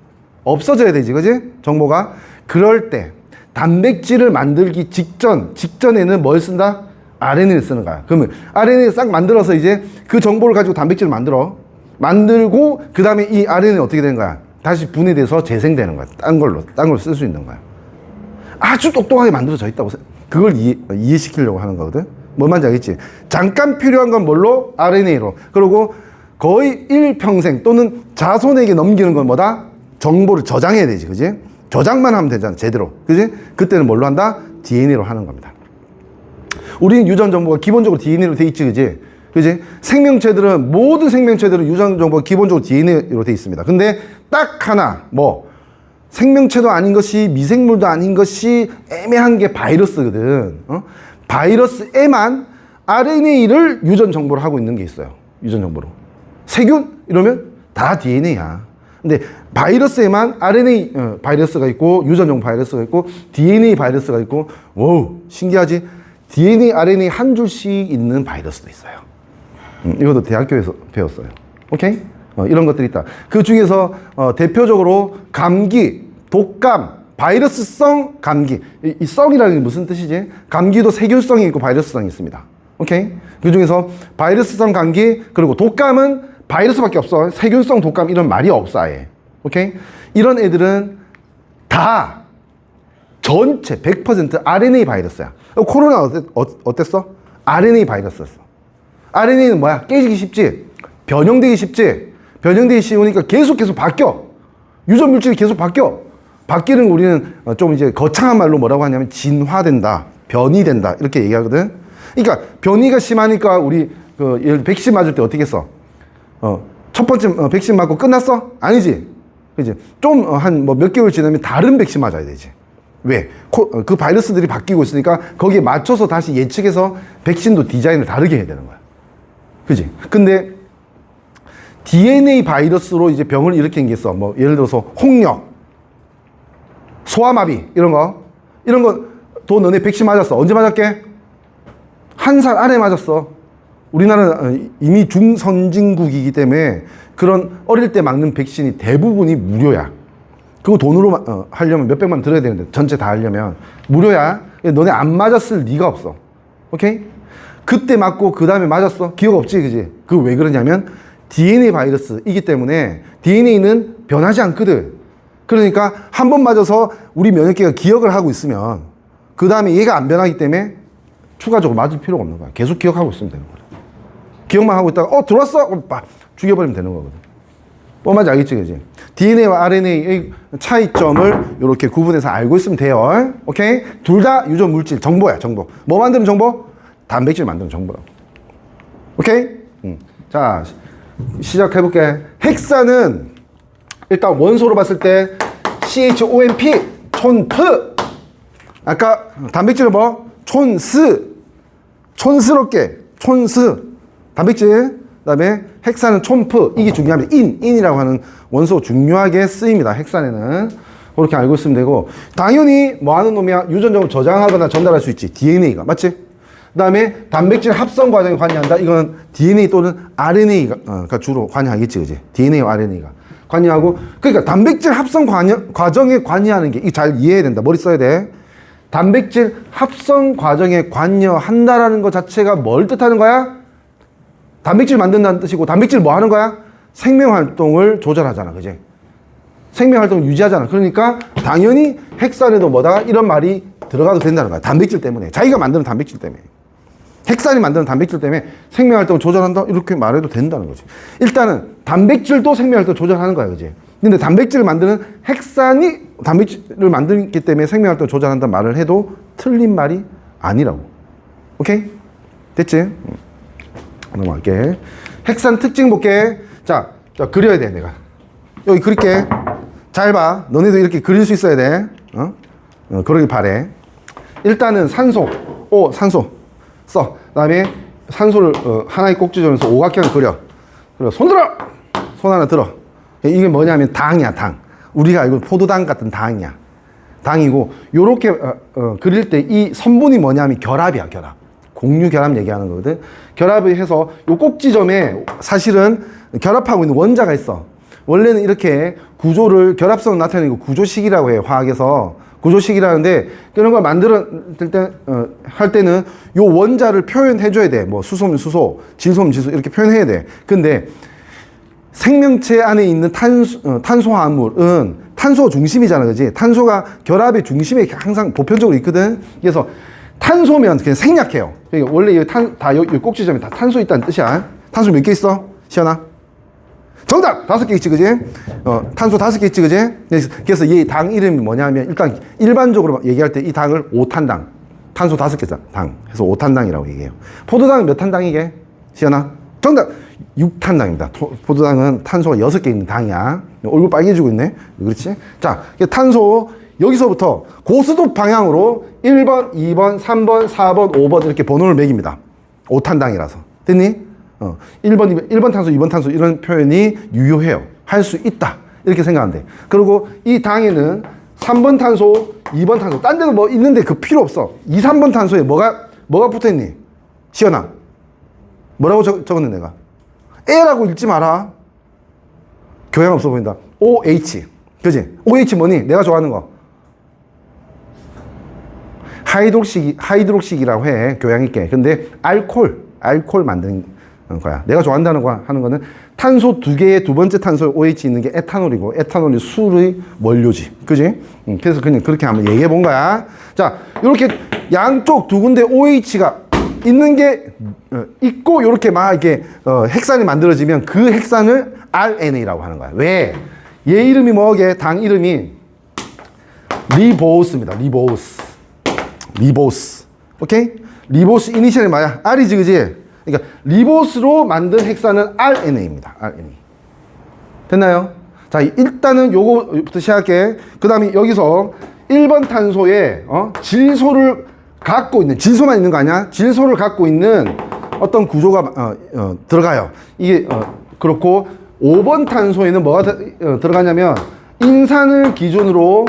[SPEAKER 1] 없어져야 되지. 그지? 정보가. 그럴 때 단백질을 만들기 직전에는 뭘 쓴다? RNA를 쓰는 거야. 그러면 RNA 싹 만들어서 이제 그 정보를 가지고 단백질을 만들고 그 다음에 이 RNA는 어떻게 되는 거야? 다시 분해돼서 재생되는 거야. 딴 걸로 쓸 수 있는 거야. 아주 똑똑하게 만들어져 있다고 그걸 이해시키려고 하는 거거든. 뭔 말인지 알겠지? 잠깐 필요한 건 뭘로? RNA로. 그리고 거의 일평생 또는 자손에게 넘기는 건 뭐다? 정보를 저장해야 되지. 그지? 저장만 하면 되잖아. 제대로. 그지? 그때는 뭘로 한다? DNA로 하는 겁니다. 우리는 유전 정보가 기본적으로 DNA로 돼 있지. 그지? 그지? 모든 생명체들은 유전 정보가 기본적으로 DNA로 돼 있습니다. 근데 딱 하나, 생명체도 아닌 것이, 미생물도 아닌 것이 애매한 게 바이러스거든. 바이러스에만 RNA를 유전 정보로 하고 있는 게 있어요. 유전 정보로. 세균? 이러면 다 DNA야. 근데 바이러스에만 RNA 바이러스가 있고, 유전 정보 바이러스가 있고, DNA 바이러스가 있고, 와우, 신기하지? DNA, RNA 한 줄씩 있는 바이러스도 있어요. 이것도 대학교에서 배웠어요. 오케이? 이런 것들이 있다. 그 중에서 대표적으로 감기, 독감, 바이러스성 감기. 이 성이라는 게 무슨 뜻이지? 감기도 세균성이 있고 바이러스성이 있습니다. 오케이? 그 중에서 바이러스성 감기, 그리고 독감은 바이러스밖에 없어. 세균성 독감 이런 말이 없어 아예. 오케이? 이런 애들은 다 전체 100% RNA 바이러스야. 코로나 어땠어? RNA 바이러스였어. RNA는 뭐야? 깨지기 쉽지? 변형되기 쉽지? 변형되기 쉬우니까 계속 바뀌어. 유전 물질이 계속 바뀌어. 바뀌는 거 우리는 좀 이제 거창한 말로 뭐라고 하냐면 진화된다, 변이 된다 이렇게 얘기하거든. 그러니까 변이가 심하니까 우리 예를 들어 백신 맞을 때 어떻게 했어? 첫 번째 백신 맞고 끝났어? 아니지. 그지? 좀 한 몇 개월 지나면 다른 백신 맞아야 되지. 왜? 그 바이러스들이 바뀌고 있으니까 거기에 맞춰서 다시 예측해서 백신도 디자인을 다르게 해야 되는 거야. 그지? 근데 DNA 바이러스로 이제 병을 일으키는 게 있어. 예를 들어서 홍역, 소아마비 이런 거 또 너네 백신 맞았어. 언제 맞았게? 1살 안에 맞았어. 우리나라는 이미 중선진국이기 때문에 그런 어릴 때 맞는 백신이 대부분이 무료야. 그거 돈으로 하려면 몇백만 들어야 되는데 전체 다 하려면 무료야. 너네 안 맞았을 리가 없어. 오케이? 그때 맞고 그 다음에 맞았어? 기억 없지, 그지? 그거 왜 그러냐면 DNA 바이러스이기 때문에 DNA는 변하지 않거든. 그러니까 한 번 맞아서 우리 면역계가 기억을 하고 있으면 그 다음에 얘가 안 변하기 때문에 추가적으로 맞을 필요가 없는 거야. 계속 기억하고 있으면 되는 거야. 기억만 하고 있다가 들어왔어? 그럼 막 죽여버리면 되는 거거든. 뭔 말인지 알겠지, 그지? DNA와 RNA의 차이점을 이렇게 구분해서 알고 있으면 돼요. 오케이? 둘 다 유전 물질, 정보야, 정보. 뭐 만드는 정보? 단백질 만드는 정보라고. 오케이? 자, 시작해볼게. 헥사는 일단 원소로 봤을 때 CHOMP, 촌프. 아까 단백질은 촌스럽게, 촌스. 단백질. 그 다음에 헥사는 촌프. 이게 중요합니다. 인이라고 하는 원소 중요하게 쓰입니다. 헥산에는. 그렇게 알고 있으면 되고. 당연히 뭐 하는 놈이야? 유전적으로 저장하거나 전달할 수 있지. DNA가. 맞지? 그 다음에 단백질 합성 과정에 관여한다. 이건 DNA 또는 RNA가 주로 관여하겠지. 그지? DNA와 RNA가. 관여하고. 그러니까 단백질 합성 과정에 관여하는 게, 이거 잘 이해해야 된다. 머리 써야 돼. 단백질 합성 과정에 관여한다라는 것 자체가 뭘 뜻하는 거야? 단백질 만든다는 뜻이고, 단백질 뭐 하는 거야? 생명 활동을 조절하잖아. 그지? 생명 활동을 유지하잖아. 그러니까 당연히 헥산에도 뭐다? 이런 말이 들어가도 된다는 거야. 단백질 때문에. 자기가 만드는 단백질 때문에. 헥산이 만드는 단백질 때문에 생명 활동을 조절한다? 이렇게 말해도 된다는 거지. 일단은 단백질도 생명 활동을 조절하는 거야. 그지? 근데 단백질을 만드는 핵산이 단백질을 만들기 때문에 생명활동을 조절한다는 말을 해도 틀린 말이 아니라고. 오케이? 됐지? 넘어갈게. 핵산 특징 볼게. 자, 그려야 돼, 내가. 여기 그릴게. 잘 봐. 너네도 이렇게 그릴 수 있어야 돼. 그러길 바래. 일단은 산소. 산소. 써. 그 다음에 산소를 하나의 꼭지점에서 오각형을 그려. 그리고 손 들어! 손 하나 들어. 이게 뭐냐면 당이야, 당. 우리가 알고 포도당 같은 당이야. 당이고, 요렇게 그릴 때 이 선분이 뭐냐면 결합이야, 결합. 공유 결합 얘기하는 거거든. 결합을 해서 요 꼭지점에 사실은 결합하고 있는 원자가 있어. 원래는 이렇게 구조를 결합성을 나타내는 거 구조식이라고 해요, 화학에서. 구조식이라는데 그런 걸 할 때는 요 원자를 표현해 줘야 돼. 뭐 수소면 수소, 질소면 질소 이렇게 표현해야 돼. 근데 생명체 안에 있는 탄소화합물은 탄소 중심이잖아, 그지? 탄소가 결합의 중심에 항상 보편적으로 있거든. 그래서 탄소면 그냥 생략해요. 그러니까 원래 이 꼭지점에 다 탄소 있다는 뜻이야. 탄소 몇 개 있어? 시연아? 정답! 5개 있지, 그지? 탄소 5개 있지, 그지? 그래서 이 당 이름이 뭐냐면, 일단 일반적으로 얘기할 때 이 당을 5탄당. 탄소 5개 당. 해서 5탄당이라고 얘기해요. 포도당은 몇 탄당이게? 시연아? 정답! 6탄당입니다. 포도당은 탄소가 6개 있는 당이야. 얼굴 빨개지고 있네. 그렇지? 자, 탄소, 여기서부터 고스톱 방향으로 1번, 2번, 3번, 4번, 5번 이렇게 번호를 매깁니다. 5탄당이라서. 됐니? 1번 탄소, 2번 탄소 이런 표현이 유효해요. 할 수 있다. 이렇게 생각하면 돼. 그리고 이 당에는 3번 탄소, 2번 탄소 딴 데도 뭐 있는데 그 필요 없어. 2, 3번 탄소에 뭐가 붙어있니? 시연아. 뭐라고 적었네 내가? A라고 읽지 마라. 교양 없어 보인다. OH. 그지? OH 뭐니? 내가 좋아하는 거. 하이드록식이라고 해. 교양 있게. 근데 알콜 만드는 거야. 내가 좋아한다는 거 하는 거는 탄소 2개의 두 번째 탄소에 OH 있는 게 에탄올이고, 에탄올이 술의 원료지. 그지? 그래서 그냥 그렇게 한번 얘기해 본 거야. 자, 이렇게 양쪽 두 군데 OH가 있는 게 있고, 요렇게 막 이렇게 핵산이 만들어지면 그 핵산을 RNA라고 하는 거야. 왜? 얘 이름이 뭐게? 당 이름이 리보스입니다. 리보스. 오케이? 리보스 이니셜이 뭐야? R이지, 그지? 그러니까 리보스로 만든 핵산은 RNA입니다. RNA. 됐나요? 자, 일단은 요거부터 시작할게. 그 다음에 여기서 1번 탄소에 질소를 갖고 있는, 질소만 있는 거 아니야? 질소를 갖고 있는 어떤 구조가 들어가요. 이게 그렇고 5번 탄소에는 뭐가 들어가냐면 인산을 기준으로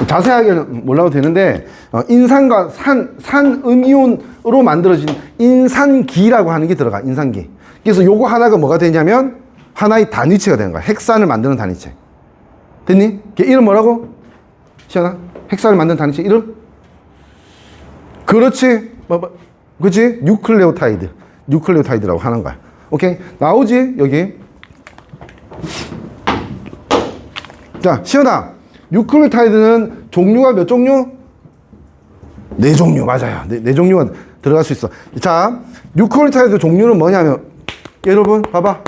[SPEAKER 1] 자세하게는 몰라도 되는데 인산과 산음이온으로 만들어진 인산기라고 하는 게 들어가. 인산기. 그래서 요거 하나가 뭐가 되냐면 하나의 단위체가 되는 거야. 핵산을 만드는 단위체. 됐니? 걔 이름 뭐라고? 시연아? 핵산을 만드는 단위체 이름? 그렇지. 그치? 뉴클레오타이드라고 하는 거야. 오케이? 나오지? 여기. 자, 시연아. 뉴클레오타이드는 종류가 몇 종류? 4종류. 맞아요. 네 종류가 들어갈 수 있어. 자, 뉴클레오타이드 종류는 뭐냐면, 여러분, 봐봐.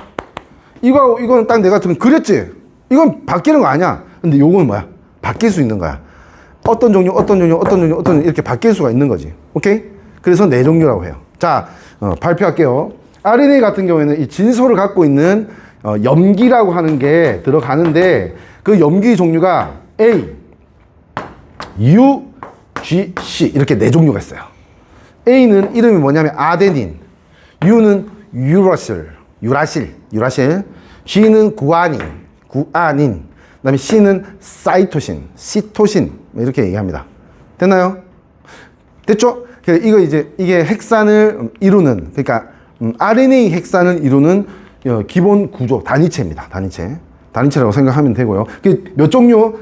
[SPEAKER 1] 이거는 딱 내가 지금 그렸지? 이건 바뀌는 거 아니야. 근데 요거는 뭐야? 바뀔 수 있는 거야. 어떤 종류, 이렇게 바뀔 수가 있는 거지. 오케이? 그래서 4종류라고 해요. 자, 발표할게요. RNA 같은 경우에는 이 질소를 갖고 있는 염기라고 하는 게 들어가는데, 그 염기 종류가 A, U, G, C 이렇게 4종류가 있어요. A는 이름이 뭐냐면 아데닌, U는 유라실, G는 구아닌, 그다음에 C는 시토신 이렇게 얘기합니다. 됐나요? 됐죠? 이게 핵산을 이루는, 그러니까 RNA 핵산을 이루는 기본 구조 단위체입니다. 단위체라고 생각하면 되고요. 몇 종류?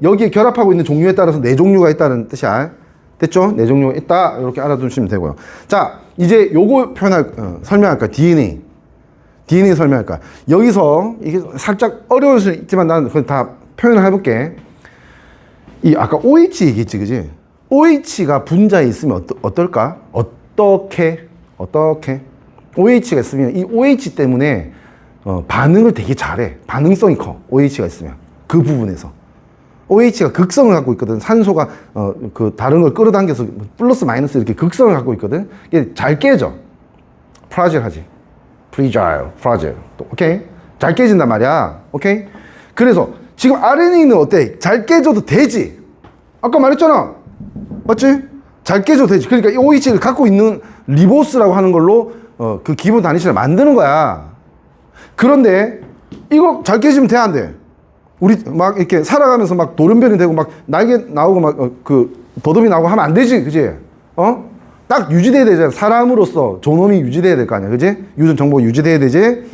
[SPEAKER 1] 여기에 결합하고 있는 종류에 따라서 4종류가 있다는 뜻이야. 됐죠? 4종류가 있다. 이렇게 알아두시면 되고요. 자, 이제 요거 설명할 거야. DNA 설명할 거야. 여기서 이게 살짝 어려울 수 있지만 나는 그걸 다 표현을 해볼게. 아까 OH 얘기했지, 그지? OH가 분자에 있으면 어떨까? 어떻게? OH가 있으면 이 OH 때문에 반응을 되게 잘해. 반응성이 커. OH가 있으면. 그 부분에서. OH가 극성을 갖고 있거든. 산소가 그 다른 걸 끌어당겨서 플러스 마이너스 이렇게 극성을 갖고 있거든. 이게 잘 깨져. 프라질 하지. 프라질. 오케이? 잘 깨진단 말이야. 오케이? 그래서 지금 RNA는 어때? 잘 깨져도 되지. 아까 말했잖아. 맞지? 잘 깨져도 되지. 그러니까 이 OH를 갖고 있는 리보스라고 하는 걸로 그 기본 단위치를 만드는 거야. 그런데 이거 잘 깨지면 돼, 안 돼? 우리 막 이렇게 살아가면서 막 돌연변이 되고 막 날개 나오고 막 그 더듬이 나오고 하면 안 되지, 그지? 딱 유지돼야 되잖아. 사람으로서 존엄이 유지돼야 될 거 아니야, 그지? 유전 정보가 유지돼야 되지.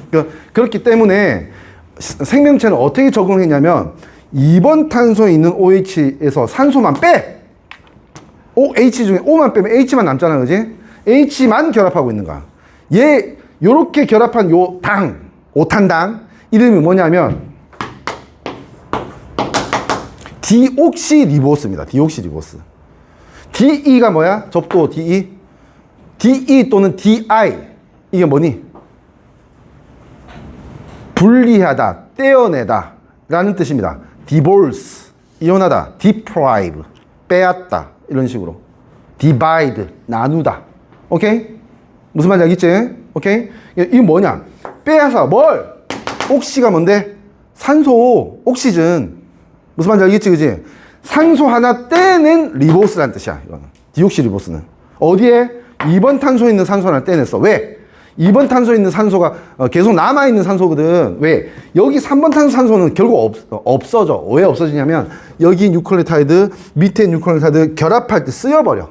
[SPEAKER 1] 그렇기 때문에 생명체는 어떻게 적응했냐면 2번 탄소에 있는 OH에서 산소만 빼. OH 중에 O만 빼면 H만 남잖아, 그지? H만 결합하고 있는 거야. 요렇게 결합한 요 당, 오탄당 이름이 뭐냐면 디옥시리보스입니다. 디옥시리보스. DE가 뭐야? 접도 DE. DE 또는 DI. 이게 뭐니? 분리하다, 떼어내다 라는 뜻입니다. divorce, 이혼하다, deprive, 빼앗다 이런 식으로. divide, 나누다. 오케이? 무슨 말인지 알겠지? 오케이? 이게 뭐냐? 빼앗아 뭘? 옥시가 뭔데? 산소, 옥시즌. 무슨 말인지 알겠지, 그지? 산소 하나 떼낸 리보스라는 뜻이야, 이거는. 디옥시 리보스는. 어디에? 2번 탄소에 있는 산소 하나 떼냈어. 왜? 2번 탄소에 있는 산소가 계속 남아있는 산소거든. 왜? 여기 3번 산소는 결국 없어져. 왜 없어지냐면, 여기 뉴클레오타이드, 밑에 뉴클레오타이드 결합할 때 쓰여버려.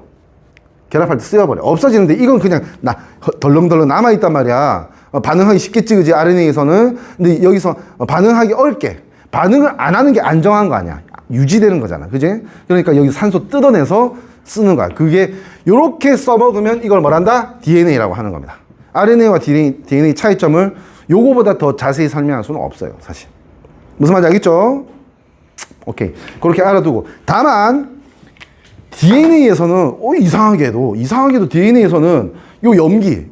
[SPEAKER 1] 없어지는데, 이건 그냥 덜렁덜렁 남아있단 말이야. 반응하기 쉽겠지, 그지? RNA에서는. 근데 여기서 반응하기 어렵게. 반응을 안 하는 게 안정한 거 아니야. 유지되는 거잖아. 그지? 그러니까 여기 산소 뜯어내서 쓰는 거야. 그게 요렇게 써먹으면 이걸 뭐란다? DNA라고 하는 겁니다. RNA와 DNA 차이점을 요거보다 더 자세히 설명할 수는 없어요, 사실. 무슨 말인지 알겠죠? 오케이. 그렇게 알아두고. 다만 DNA에서는 이상하게도 DNA에서는 요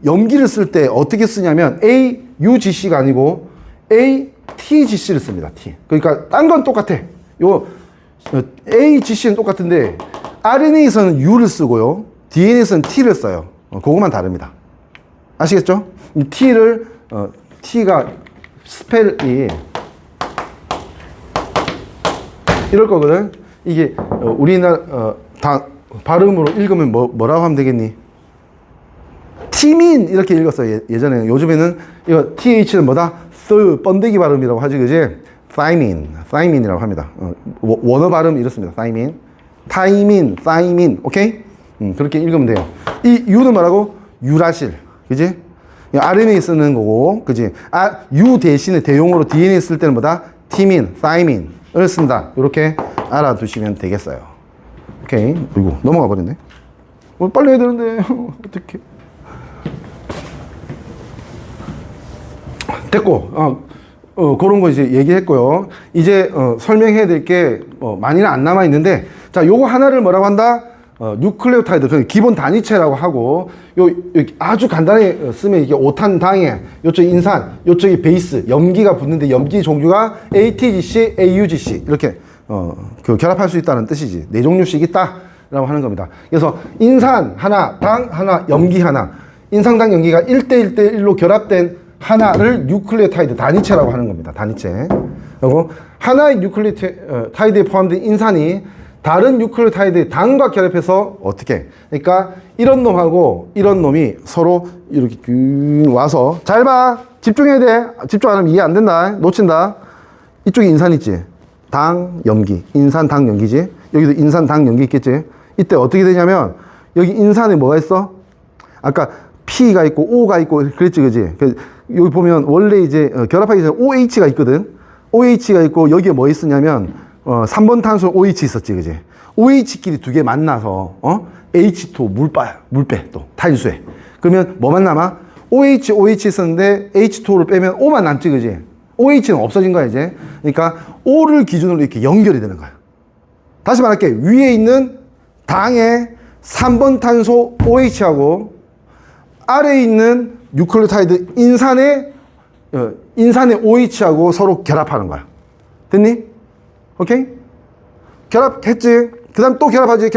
[SPEAKER 1] 염기를 쓸 때 어떻게 쓰냐면 AUGC가 아니고 ATGC를 씁니다. T. 그러니까 딴 건 똑같아. 요 AGC는 똑같은데 RNA에서는 U를 쓰고요. DNA에서는 T를 써요. 그거만 다릅니다. 아시겠죠? 이 T를 T가 스펠이 이럴 거거든. 이게 우리나라 다 발음으로 읽으면 뭐라고 하면 되겠니? 티민 이렇게 읽었어요. 예전에는. 요즘에는 이거 TH는 뭐다? 번데기 발음이라고 하지, 그지? 타이민이라고 합니다. 원어 발음 이렇습니다. 타이민, 오케이? 그렇게 읽으면 돼요. 이 U는 뭐라고? 유라실, 그지? RNA 쓰는 거고, 그지? U 대신에 대용어로 DNA 쓸 때는 뭐다? 타이민을 쓴다. 이렇게 알아두시면 되겠어요. 오케이. 이거 넘어가 버렸네. 빨리 해야 되는데 어떡해. 됐고, 그런 거 이제 얘기했고요. 이제 설명해야 될 게 많이는 안 남아 있는데, 자, 요거 하나를 뭐라고 한다? 뉴클레오타이드, 그 기본 단위체라고 하고, 아주 간단히 쓰면 이게 오탄당에 요쪽 인산, 요쪽이 베이스, 염기가 붙는데 염기 종류가 ATGC, AUGC 이렇게 그 결합할 수 있다는 뜻이지. 4종류씩 있다라고 하는 겁니다. 그래서 인산 하나, 당 하나, 염기 하나, 인상당 염기가 1대1대1로 결합된 하나를 뉴클레오타이드 단위체라고 하는 겁니다. 단위체. 그리고 하나의 뉴클레오타이드에 포함된 인산이 다른 뉴클레오타이드 당과 결합해서 어떻게? 그러니까 이런 놈하고 이런 놈이 서로 이렇게 와서 잘 봐. 집중해야 돼. 집중 안 하면 이해 안 된다. 놓친다. 이쪽에 인산 있지. 당, 염기. 인산, 당, 염기지. 여기도 인산, 당, 염기 있겠지. 이때 어떻게 되냐면 여기 인산에 뭐가 있어? 아까 P가 있고 O가 있고 그랬지, 그지? 여기 보면 원래 이제 결합하기 전에 OH가 있거든. OH가 있고 여기에 뭐 있었냐면 3번 탄소 OH 있었지, 그지? OH끼리 두 개 만나서 H2 물빼 또 탄수에. 그러면 뭐만 남아? OH 있었는데 H2를 빼면 O만 남지, 그지? OH는 없어진 거야, 이제. 그러니까 O를 기준으로 이렇게 연결이 되는 거야. 다시 말할게. 위에 있는 당의 3번 탄소 OH하고 아래에 있는 뉴클레오타이드 인산의 인산의 OH하고 서로 결합하는 거야. 됐니? 오케이? 결합했지? 그 다음 또 결합하지?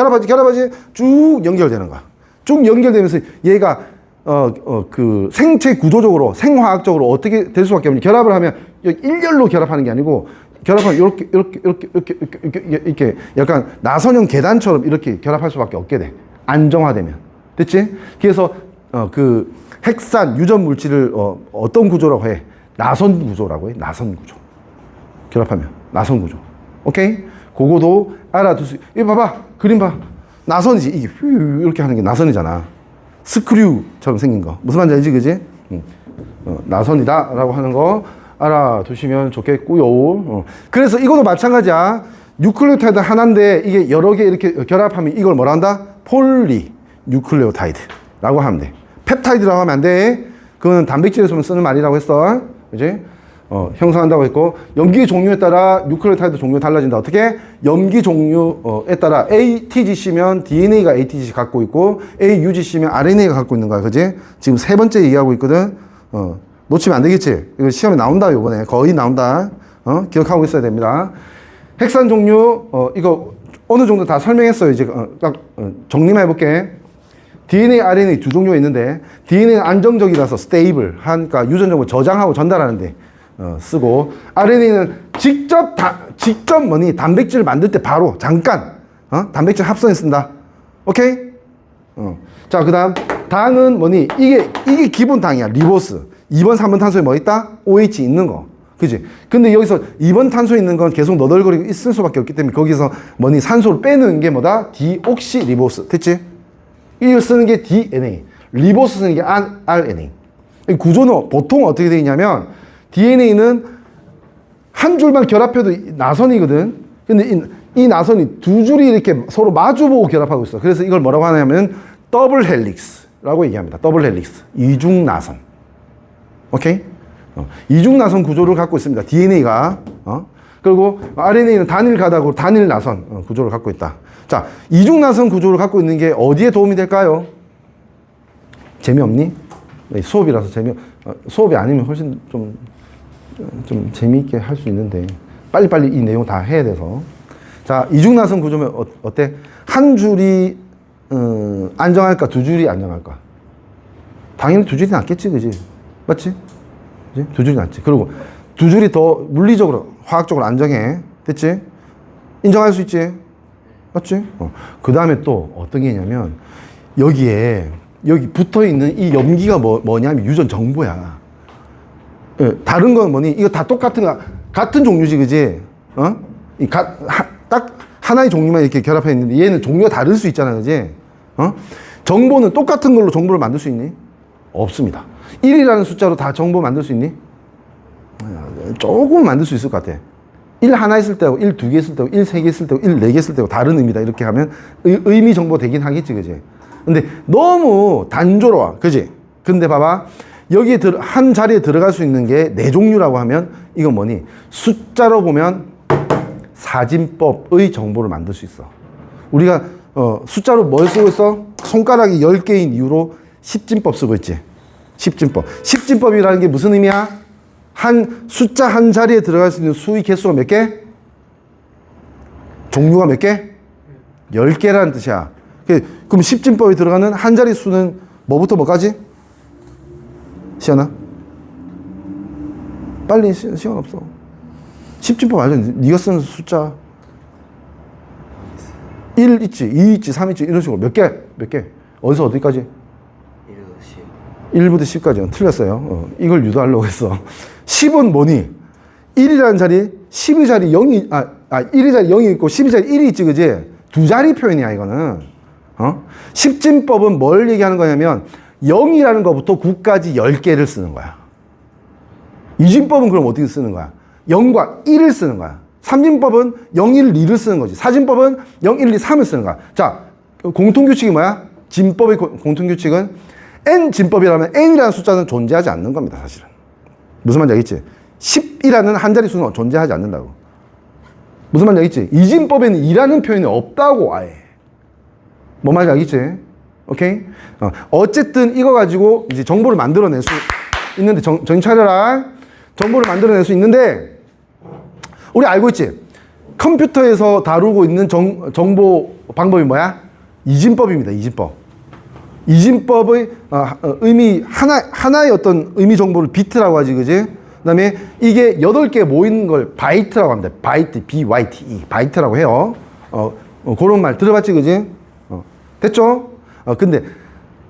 [SPEAKER 1] 쭉 연결되는 거야. 쭉 연결되면서 얘가 그 생체 구조적으로, 생화학적으로 어떻게 될 수밖에 없니? 결합을 하면 일렬로 결합하는 게 아니고 결합하면 이렇게 약간 나선형 계단처럼 이렇게 결합할 수밖에 없게 돼. 안정화되면. 됐지? 그래서 그 핵산 유전 물질을 어떤 구조라고 해? 나선 구조라고 해. 나선 구조. 결합하면 나선 구조. 오케이? 그거도 알아둘 수. 이거 봐봐. 그림 봐. 나선이지. 이게 휘 이렇게 하는 게 나선이잖아. 스크류처럼 생긴 거. 무슨 말인지 알지, 그지? 나선이다라고 하는 거 알아두시면 좋겠고요. 그래서 이것도 마찬가지야. 뉴클레오타이드 하나인데 이게 여러 개 이렇게 결합하면 이걸 뭐라 한다? 폴리 뉴클레오타이드라고 하면 돼. 펩타이드라고 하면 안 돼. 그건 단백질에서 쓰는 말이라고 했어. 그지? 형성한다고 했고, 염기 종류에 따라 뉴클레오타이드 종류 달라진다. 어떻게? 염기 종류에 따라 ATGC면 DNA가 ATGC 갖고 있고, AUGC면 RNA가 갖고 있는 거야. 그지? 지금 세 번째 얘기하고 있거든. 놓치면 안 되겠지? 이거 시험에 나온다, 요번에. 거의 나온다. 기억하고 있어야 됩니다. 핵산 종류, 이거 어느 정도 다 설명했어요. 이제 딱 정리만 해볼게. DNA, RNA 두 종류가 있는데, DNA는 안정적이라서 스테이블, 그러니까 유전적으로 저장하고 전달하는데 쓰고, RNA는 직접 단백질을 만들 때 바로 잠깐 단백질 합성에 쓴다. 오케이? 자, 그다음 당은 뭐니? 이게 기본 당이야. 리보스. 2번, 3번 탄소에 뭐 있다? OH 있는 거. 그지? 근데 여기서 2번 탄소 있는 건 계속 너덜거리고 있을 수밖에 없기 때문에 거기서 뭐니? 산소를 빼는 게 뭐다? 디옥시 리보스. 됐지? 이걸 쓰는 게 DNA. 리보스 쓰는 게 RNA. 구조는 보통 어떻게 되어 있냐면 DNA는 한 줄만 결합해도 나선이거든. 근데 이 나선이 두 줄이 이렇게 서로 마주보고 결합하고 있어. 그래서 이걸 뭐라고 하냐면 더블 헬릭스라고 얘기합니다. 더블 헬릭스. 이중 나선. 오케이? 이중 나선 구조를 갖고 있습니다. DNA가. 그리고 RNA는 단일 가닥으로 단일 나선 구조를 갖고 있다. 자, 이중 나선 구조를 갖고 있는 게 어디에 도움이 될까요? 재미없니? 수업이라서 수업이 아니면 훨씬 좀 재미있게 할 수 있는데 빨리빨리 이 내용 다 해야 돼서. 자, 이중 나선 구조면 어때? 한 줄이 안정할까? 두 줄이 안정할까? 당연히 두 줄이 낫겠지, 그지? 맞지? 그지? 두 줄이 낫지. 그리고 두 줄이 더 물리적으로, 화학적으로 안정해. 됐지? 인정할 수 있지? 맞지? 그 다음에 또 어떤 게 있냐면 여기 붙어 있는 이 염기가 뭐냐면 유전 정보야. 다른 건 뭐니? 이거 다 같은 종류지, 그지? 딱 하나의 종류만 이렇게 결합해 있는데 얘는 종류가 다를 수 있잖아, 그지? 정보는 똑같은 걸로 정보를 만들 수 있니? 없습니다. 1이라는 숫자로 다 정보 만들 수 있니? 조금 만들 수 있을 것 같아. 1 하나 있을 때하고 1 두 개 있을 때하고 1 세 개 있을 때하고 1 네 개 있을 때하고 다른 의미다. 이렇게 하면 의미 정보 되긴 하겠지, 그지? 근데 너무 단조로워, 그지? 근데 봐봐. 여기에 한 자리에 들어갈 수 있는 게 네 종류라고 하면 이건 뭐니? 숫자로 보면 사진법의 정보를 만들 수 있어. 우리가 숫자로 뭘 쓰고 있어? 손가락이 10개인 이유로 십진법 쓰고 있지. 십진법. 십진법이라는 게 무슨 의미야? 숫자 한 자리에 들어갈 수 있는 수의 개수가 몇 개? 종류가 몇 개? 10개라는 뜻이야. 그럼 십진법에 들어가는 한 자리 수는 뭐부터 뭐까지? 시연아? 빨리 시간 없어. 십진법 알죠? 네가 쓰는 숫자 1 있지, 2 있지, 3 있지, 이런 식으로 몇 개? 어디서 어디까지? 1부터 10까지. 틀렸어요. 이걸 유도하려고 했어. 10은 뭐니? 1이라는 자리, 10의 자리 0이, 1의 자리 0이 있고 10의 자리 1이 있지, 그지? 두 자리 표현이야, 이거는. 십진법은 뭘 얘기하는 거냐면 0이라는 것부터 9까지 10개를 쓰는 거야. 이진법은 그럼 어떻게 쓰는 거야? 0과 1을 쓰는 거야. 삼진법은 0, 1, 2를 쓰는 거지. 사진법은 0, 1, 2, 3을 쓰는 거야. 자, 공통규칙이 뭐야? 진법의 공통규칙은 n진법이라면 n이라는 숫자는 존재하지 않는 겁니다, 사실은. 무슨 말인지 알겠지? 10이라는 한 자리 수는 존재하지 않는다고. 무슨 말인지 알겠지? 이진법에는 2라는 표현이 없다고, 아예. 뭔 말인지 알겠지? 오케이? 어쨌든 이거 가지고 이제 정보를 만들어낼 수 있는데 정신 차려라. 정보를 만들어낼 수 있는데 우리 알고 있지? 컴퓨터에서 다루고 있는 정보 방법이 뭐야? 이진법입니다. 이진법. 이진법의 의미 하나의 어떤 의미 정보를 비트라고 하지, 그지? 그다음에 이게 8개 모이는 걸 바이트라고 합니다. 바이트, B-Y-T-E, 바이트라고 해요. 그런 말 들어봤지, 그지? 됐죠? 근데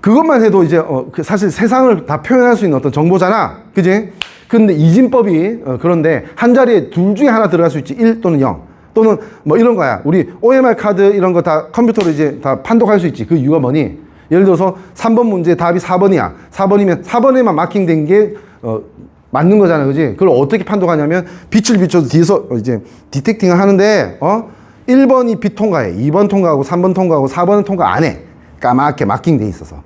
[SPEAKER 1] 그것만 해도 이제 사실 세상을 다 표현할 수 있는 어떤 정보잖아, 그지? 근데 이진법이 그런데 한 자리에 둘 중에 하나 들어갈 수 있지, 1 또는 0. 또는 뭐 이런 거야. 우리 OMR 카드 이런 거 다 컴퓨터로 이제 다 판독할 수 있지. 그 이유가 뭐니? 예를 들어서 3번 문제 답이 4번이야. 4번이면 4번에만 마킹된 게 맞는 거잖아, 그지? 그걸 어떻게 판독하냐면 빛을 비춰서 뒤에서 이제 디텍팅을 하는데 1번이 빛 통과해. 2번 통과하고 3번 통과하고 4번은 통과 안 해. 까맣게 마킹돼 있어서.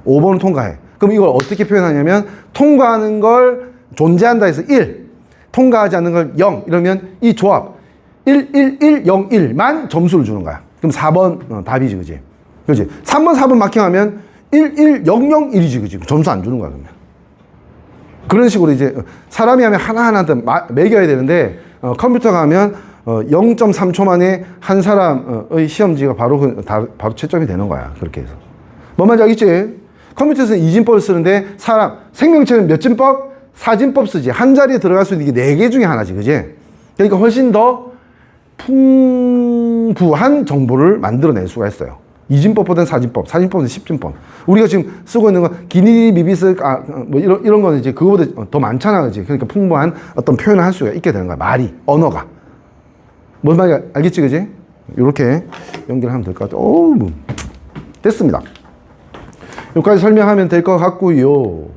[SPEAKER 1] 5번은 통과해. 그럼 이걸 어떻게 표현하냐면 통과하는 걸 존재한다 해서 1, 통과하지 않는 걸 0 이러면 이 조합 1, 1, 1, 0, 1만 점수를 주는 거야. 그럼 4번 답이지, 그지? 그지? 3번, 4번 마킹하면 1, 1, 0, 0, 1이지, 그지? 점수 안 주는 거야, 그러면. 그런 식으로 이제 사람이 하면 하나하나 매겨야 되는데 컴퓨터가 하면 0.3초 만에 한 사람의 시험지가 바로 채점이 되는 거야. 그렇게 해서. 뭔 말인지 알겠지? 컴퓨터에서는 이진법을 쓰는데 생명체는 몇 진법? 4진법 쓰지. 한 자리에 들어갈 수 있는 게 4개 중에 하나지, 그지? 그러니까 훨씬 더 풍부한 정보를 만들어낼 수가 있어요. 이진법보다는 4진법, 4진법은 10진법. 우리가 지금 쓰고 있는 건 기니, 미비스, 뭐 이런 거는 이제 그거보다 더 많잖아, 그지? 그러니까 풍부한 어떤 표현을 할 수가 있게 되는 거야. 말이, 언어가. 뭔 말인지 알겠지, 그지? 이렇게 연결하면 될 것 같아. 오, 됐습니다. 여기까지 설명하면 될 것 같고요.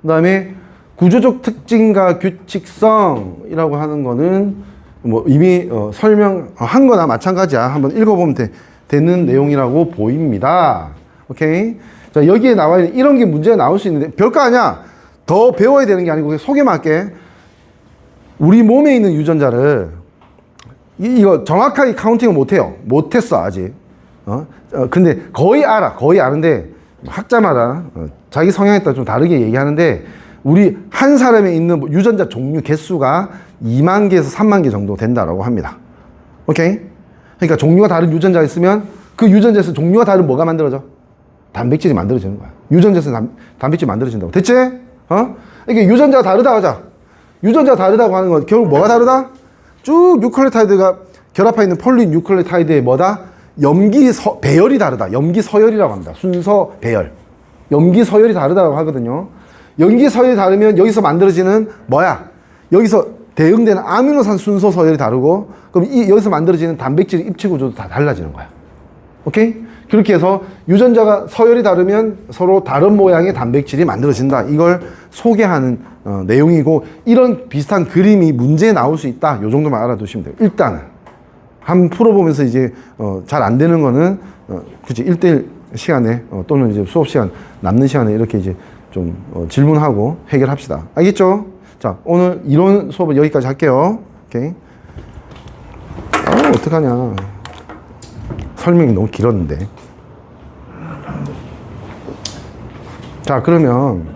[SPEAKER 1] 그 다음에 구조적 특징과 규칙성이라고 하는 거는 뭐 이미 설명한 거나 마찬가지야. 한번 읽어보면 되는 내용이라고 보입니다. 오케이? 자, 여기에 나와 있는 이런 게 문제가 나올 수 있는데 별거 아니야. 더 배워야 되는 게 아니고 그냥 소개만 할게. 우리 몸에 있는 유전자를 이거 정확하게 카운팅을 못해요. 못했어, 아직. 근데 거의 알아. 거의 아는데 학자마다 자기 성향에 따라 좀 다르게 얘기하는데 우리 한 사람에 있는 유전자 종류 개수가 2만 개에서 3만 개 정도 된다라고 합니다. 오케이? 그러니까 종류가 다른 유전자가 있으면 그 유전자에서 종류가 다른 뭐가 만들어져? 단백질이 만들어지는 거야. 유전자에서 단백질이 만들어진다고. 됐지? 이게 유전자가 다르다고 하자. 유전자가 다르다고 하는 건 결국 뭐가 다르다? 쭉 뉴클레오타이드가 결합해 있는 폴리 뉴클레오타이드의 뭐다? 배열이 다르다. 염기 서열이라고 합니다. 순서 배열. 염기 서열이 다르다고 하거든요. 염기 서열이 다르면 여기서 만들어지는 뭐야? 여기서 대응되는 아미노산 순서 서열이 다르고 그럼 여기서 만들어지는 단백질 입체 구조도 다 달라지는 거야. 오케이? 그렇게 해서 유전자가 서열이 다르면 서로 다른 모양의 단백질이 만들어진다. 이걸 소개하는 내용이고 이런 비슷한 그림이 문제에 나올 수 있다. 요 정도만 알아두시면 돼요. 일단은 한번 풀어보면서 이제 잘 안 되는 거는 그치 1대1 시간에 또는 이제 수업 시간 남는 시간에 이렇게 이제 좀 질문하고 해결합시다. 알겠죠? 자, 오늘 이론 수업은 여기까지 할게요. 오케이. 어떡하냐. 설명이 너무 길었는데. 자, 그러면